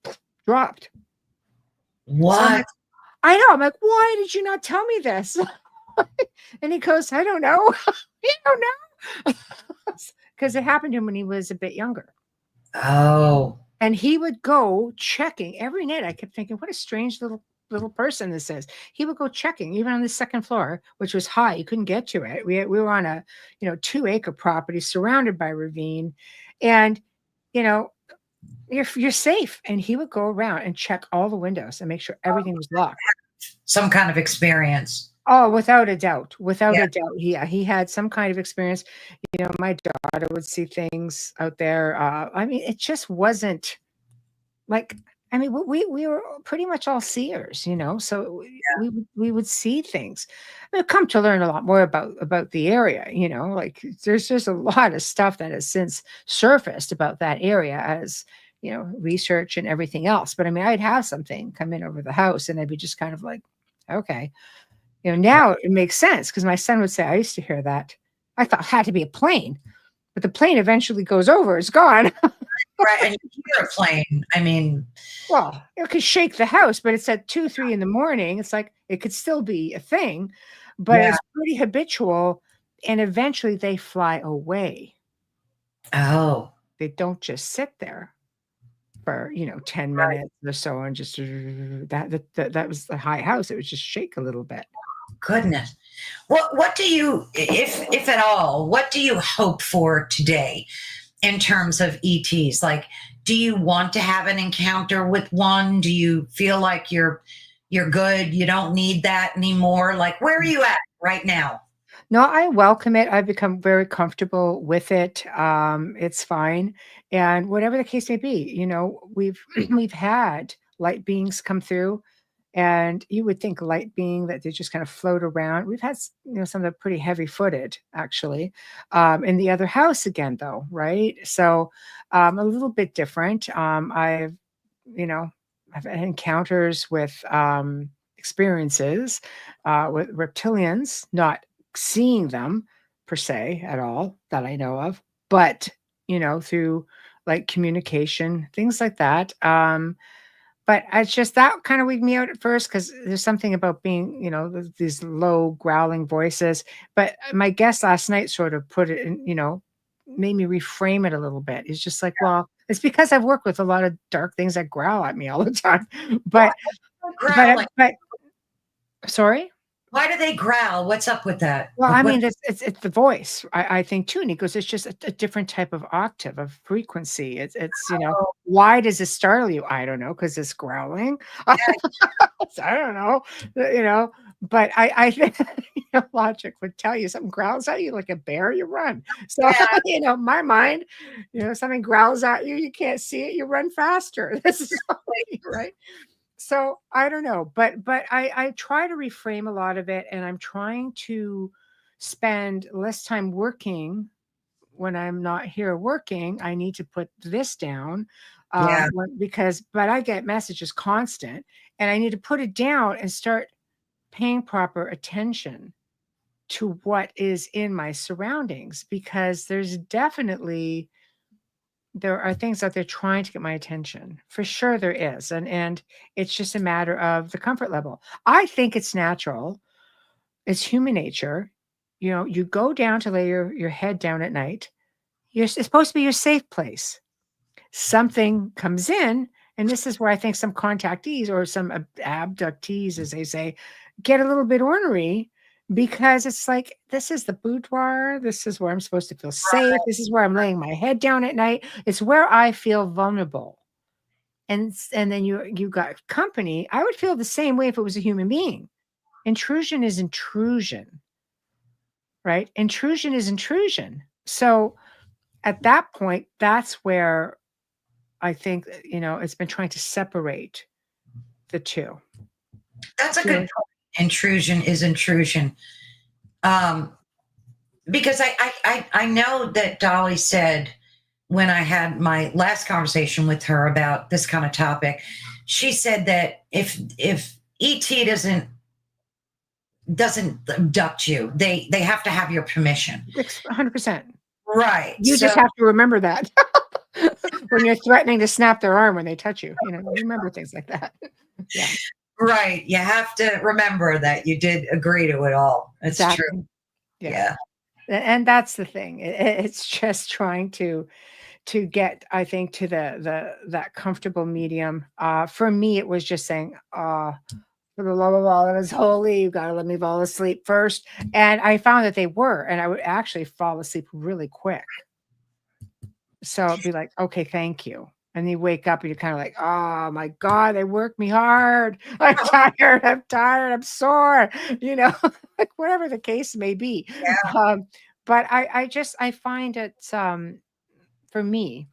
dropped. So I'm What? like, I know. I'm like, why did you not tell me this? And he goes, I don't know. You don't know, because it happened to him when he was a bit younger. Oh, And he would go checking every night. I kept thinking, what a strange little person this is. He would go checking, even on the second floor, which was high. You couldn't get to it. We were on a 2-acre property surrounded by ravine, and you know you're safe. And he would go around and check all the windows and make sure everything was locked. some kind of experience. Oh, without a doubt, without Yeah. a doubt, he had some kind of experience. My daughter would see things out there. I mean, it just wasn't like, I mean, we were pretty much all seers, so we would see things. I've come to learn a lot more about the area, like there's just a lot of stuff that has since surfaced about that area as, research and everything else. But I mean, I'd have something come in over the house, and I'd be just kind of like, okay. Now it makes sense, because my son would say, I used to hear that. I thought it had to be a plane, but the plane eventually goes over, it's gone. Right. And you hear a plane. I mean, Well, it could shake the house, but it's at 2, 3 in the morning. It's like it could still be a thing, but yeah. it's pretty habitual. And eventually they fly away. Oh, They don't just sit there for 10 right. minutes or so, and just that was the high house. It would just shake a little bit. Goodness. What do you, if at all, what do you hope for today in terms of ETs? Like, do you want to have an encounter with one? Do you feel like you're good? You don't need that anymore? Like, where are you at right now? No, I welcome it. I've become very comfortable with it. It's fine. And whatever the case may be, we've we've had light beings come through, And you would think light being that they just kind of float around. We've had, some that are pretty heavy footed actually, in the other house again though. Right. So, a little bit different. You know, I've had encounters with, experiences, with reptilians, not seeing them per se at all that I know of, but, through like communication, things like that. But it's just that kind of wigged me out at first because there's something about being, these low growling voices. But my guest last night sort of put it in, made me reframe it a little bit. It's just like, well, it's because I've worked with a lot of dark things that growl at me all the time. Why But, are they but, growling? but, sorry. Why do they growl? What's up with that? Well, Like I what? mean, it's the voice, I think too. And he goes, it's just a different type of octave of frequency. It's Oh, why does it startle you? I don't know, because it's growling. I yeah, don't know, but I think logic would tell you something growls at you like a bear, you run. So, yeah. my mind, something growls at you, you can't see it, you run faster. This is right. So I don't know, but I try to reframe a lot of it, and I'm trying to spend less time working when I'm not here working. I need to put this down, Yeah. but I get messages constant, and I need to put it down and start paying proper attention to what is in my surroundings, because there are things that they're trying to get my attention. For sure there is. And it's just a matter of the comfort level. I think it's natural. It's human nature. You go down to lay your head down at night. It's supposed to be your safe place. Something comes in, and this is where I think some contactees or some abductees, as they say, get a little bit ornery, because it's like, this is the boudoir. This is where I'm supposed to feel safe. This is where I'm laying my head down at night. It's where I feel vulnerable. And then you got company. I would feel the same way if it was a human being. Intrusion is intrusion, right? Intrusion is intrusion. So at that point, that's where I think, it's been trying to separate the two. That's a good Yeah. point. Intrusion is intrusion. Um, because I know that Dolly said when I had my last conversation with her about this kind of topic, she said that if ET doesn't abduct you, they have to have your permission. 100%. Right. You So just have to remember that when you're threatening to snap their arm when they touch you, remember things like that. Yeah, right, you have to remember that you did agree to it all. It's true. exactly. Yeah. Yeah. And that's the thing. It's just trying to get, I think, to that comfortable medium. For me, it was just saying, for the love of all that is holy, you got to let me fall asleep first. And I found that they were, and I would actually fall asleep really quick. So it'd be like, okay, thank you. And you wake up and you're kind of like, oh my God, they worked me hard. I'm tired, I'm sore, like whatever the case may be. Yeah. But I find it, for me,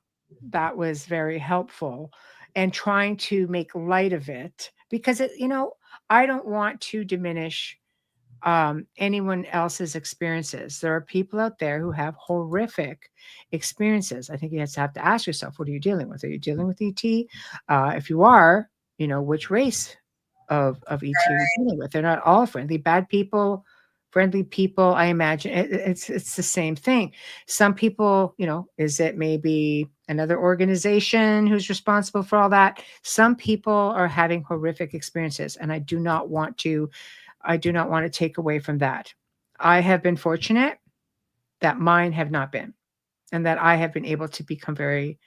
that was very helpful, and trying to make light of it, because I don't want to diminish anyone else's experiences. There are people out there who have horrific experiences. I think you have to ask yourself, what are you dealing with? Are you dealing with ET? If you are, which race of ET are you dealing with? They're not all friendly. Bad people, friendly people. I imagine it's the same thing. Some people, is it maybe another organization who's responsible for all that? Some people are having horrific experiences, and I do not want to take away from that. I have been fortunate that mine have not been, and that I have been able to become very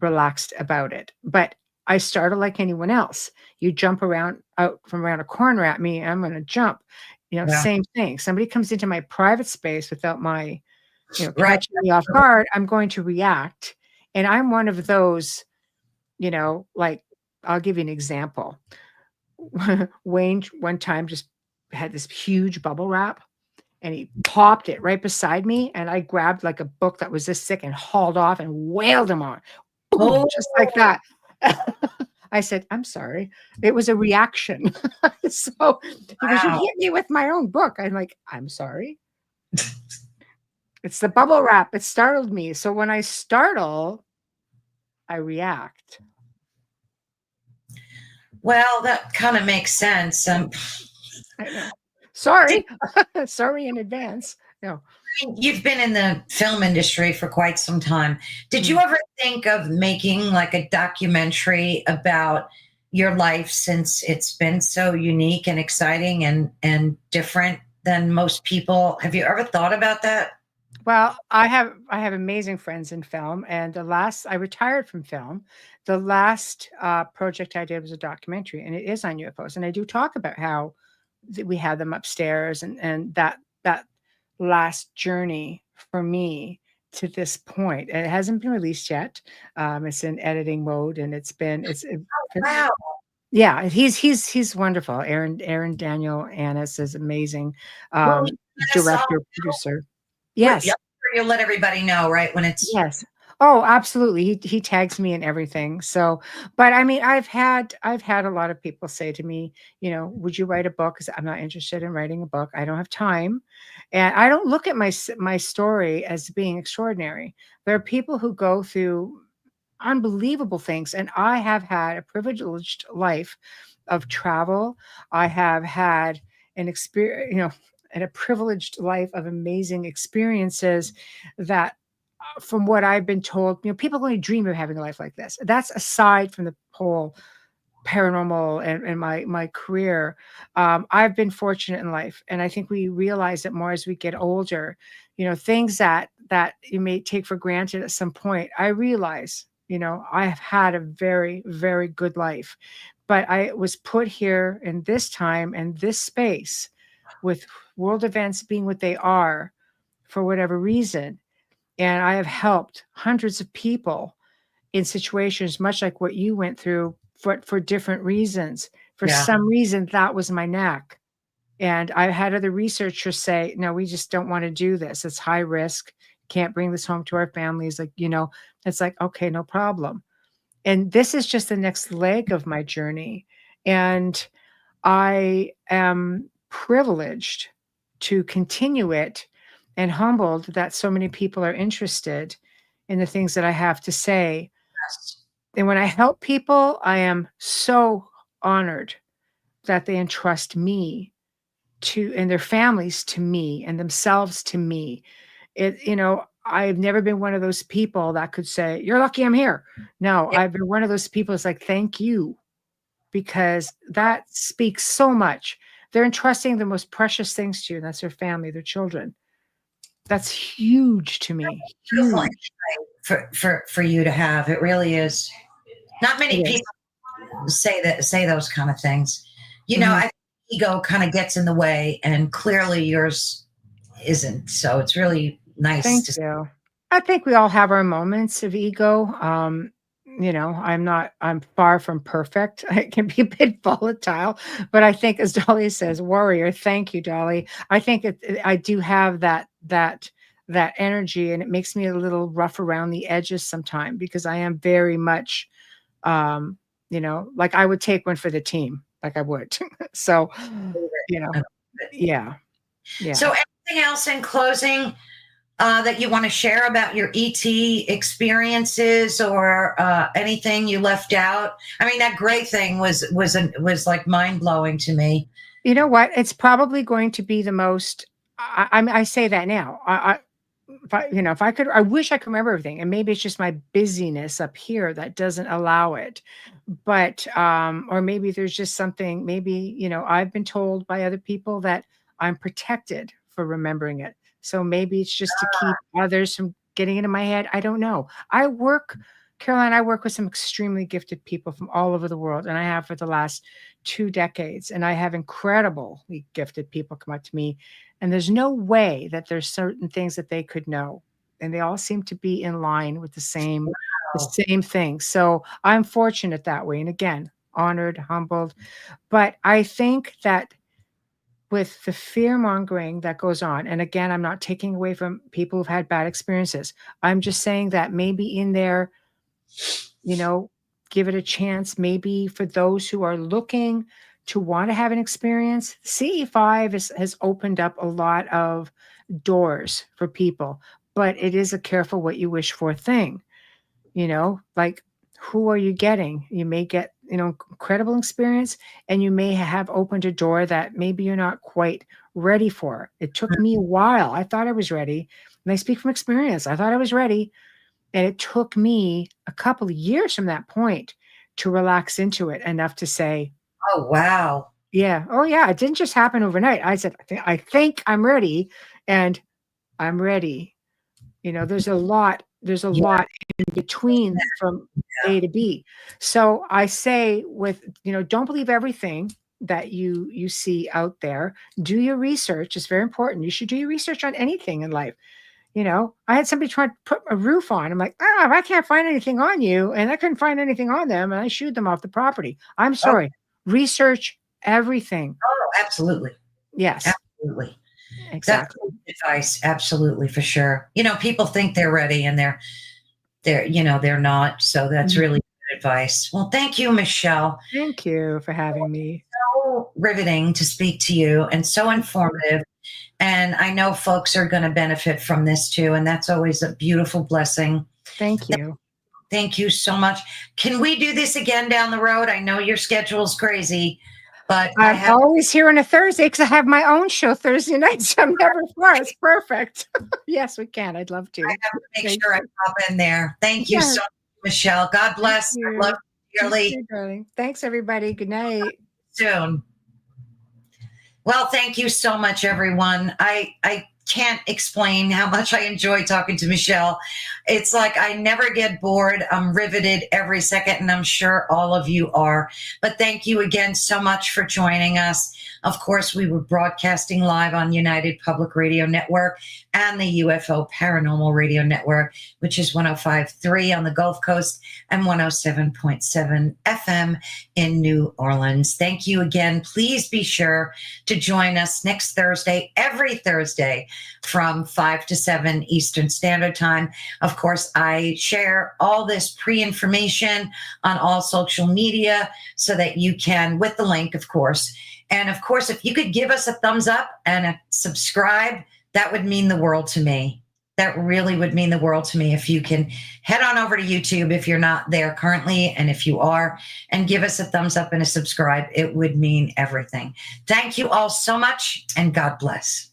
relaxed about it. But I started like anyone else. You jump out from around a corner at me, I'm going to jump. Yeah. Same thing. Somebody comes into my private space without my, Right. catching me off guard, I'm going to react. And I'm one of those, like, I'll give you an example. Wayne one time just had this huge bubble wrap, and he popped it right beside me, and I grabbed like a book that was this thick and hauled off and wailed him on. Boom, Oh, just like that. I said, I'm sorry. It was a reaction. So he goes, you Wow. hit me with my own book. I'm like, I'm sorry. It's the bubble wrap. It startled me. So when I startle, I react. Well, that kind of makes sense. I know. Did, Sorry. Sorry in advance. No. you've been in the film industry for quite some time. Did you Mm. ever think of making like a documentary about your life, since it's been so unique and exciting and different than most people? Have you ever thought about that? Well, I have amazing friends in film, and the last I retired from film. The last project I did was a documentary, and it is on UFOs. And I do talk about how we had them upstairs, and that last journey for me to this point. And it hasn't been released yet. It's in editing mode, and Wow. yeah, he's wonderful. Aaron Daniel Annis is amazing. Well, Um, let us all, director, producer. Yes. you'll let everybody know, right? When it's Yes. Oh, absolutely. He tags me in everything. So, but I mean, I've had a lot of people say to me, would you write a book? 'Cause I'm not interested in writing a book. I don't have time, and I don't look at my story as being extraordinary. There are people who go through unbelievable things, and I have had a privileged life of travel. I have had an experience, and a privileged life of amazing experiences that from what I've been told, people only dream of having a life like this. That's aside from the whole paranormal and my career. I've been fortunate in life, and I think we realize it more as we get older. Things that you may take for granted at some point. I realize, I have had a very, very good life, but I was put here in this time and this space with world events being what they are for whatever reason, and I have helped hundreds of people in situations much like what you went through, for different reasons. For yeah, some reason, that was my knack. And I had other researchers say, no, we just don't want to do this. It's high risk. Can't bring this home to our families. Like, it's like, okay, no problem. And this is just the next leg of my journey. And I am privileged to continue it and humbled that so many people are interested in the things that I have to say. And when I help people, I am so honored that they entrust me to and their families to me and themselves to me. I've never been one of those people that could say, "You're lucky I'm here." No, yeah. I've been one of those people that's like, "Thank you," because that speaks so much. They're entrusting the most precious things to you, and that's their family, their children. That's huge to me. Beautiful Huge. for you to have. It really is. Not It many is. people say those kind of things. I Mhm. think ego kind of gets in the way, and clearly yours isn't. So it's really nice Thank to. you. I think we all have our moments of ego. I'm far from perfect. It can be a bit volatile, but I think, as Dolly says, warrior. Thank you, Dolly. I think I do have that energy, and it makes me a little rough around the edges sometimes because I am very much, like I would take one for the team, like I would. So, you know, yeah, So yeah. anything else in closing that you want to share about your ET experiences, or anything you left out? I mean, that gray thing was like mind blowing to me. You know what? It's probably going to be the most. I say that now. If I could, I wish I could remember everything, and maybe it's just my busyness up here that doesn't allow it. But or maybe there's just something. Maybe I've been told by other people that I'm protected for remembering it. So maybe it's just to keep others from getting into my head. I don't know. Caroline. I work with some extremely gifted people from all over the world, and I have for the last 2 decades. And I have incredibly gifted people come up to me, and there's no way that there's certain things that they could know. And they all seem to be in line with the Wow. same thing. So I'm fortunate that way. And again, honored, humbled. But I think that with the fear mongering that goes on, and again, I'm not taking away from people who've had bad experiences. I'm just saying that maybe in their, you know, give it a chance. Maybe for those who are looking to want to have an experience, CE5 has opened up a lot of doors for people, but it is a careful what you wish for thing. Like, who are you getting? You may get, incredible experience, and you may have opened a door that maybe you're not quite ready for. It took me a while. I thought I was ready. And I speak from experience. I thought I was ready. And it took me a couple of years from that point to relax into it enough to say, Oh, wow. yeah, oh yeah, it didn't just happen overnight. I said, I think I'm ready, and I'm ready. There's a lot Yeah. in between from A to B. So I say don't believe everything that you see out there. Do your research. It's very important. You should do your research on anything in life. I had somebody try to put a roof on. I'm like, I can't find anything on you. And I couldn't find anything on them. And I shooed them off the property. I'm Oh, sorry. Research everything. oh, absolutely. Yes, Absolutely. That's exactly. good advice. Absolutely, for sure. People think they're ready and they're not. So that's Mhm. really good advice. Well, thank you, Michelle. Thank you for having me. So riveting to speak to you and so informative. And I know folks are going to benefit from this too. And that's always a beautiful blessing. Thank you. Thank you so much. Can we do this again down the road? I know your schedule's crazy, but I I'm have always here on a Thursday because I have my own show Thursday nights. I'm never far. It's perfect. Yes, we can. I'd love to. to make Thank sure I you. pop in there. Thank you Yes, so much, Michelle. God thank bless. I love you. you You dearly. too, darling. Thanks, everybody. Good night. Soon. Well, thank you so much, everyone. I can't explain how much I enjoy talking to Michelle. It's like I never get bored. I'm riveted every second, and I'm sure all of you are. But thank you again so much for joining us. Of course, we were broadcasting live on United Public Radio Network and the UFO Paranormal Radio Network, which is 105.3 on the Gulf Coast and 107.7 FM in New Orleans. Thank you again. Please be sure to join us next Thursday, every Thursday from 5 to 7 Eastern Standard Time. Of course, I share all this pre-information on all social media so that you can, with the link, of course. And of course, if you could give us a thumbs up and a subscribe, that would mean the world to me. That really would mean the world to me if you can head on over to YouTube if you're not there currently, and if you are, and give us a thumbs up and a subscribe. It would mean everything. Thank you all so much, and God bless.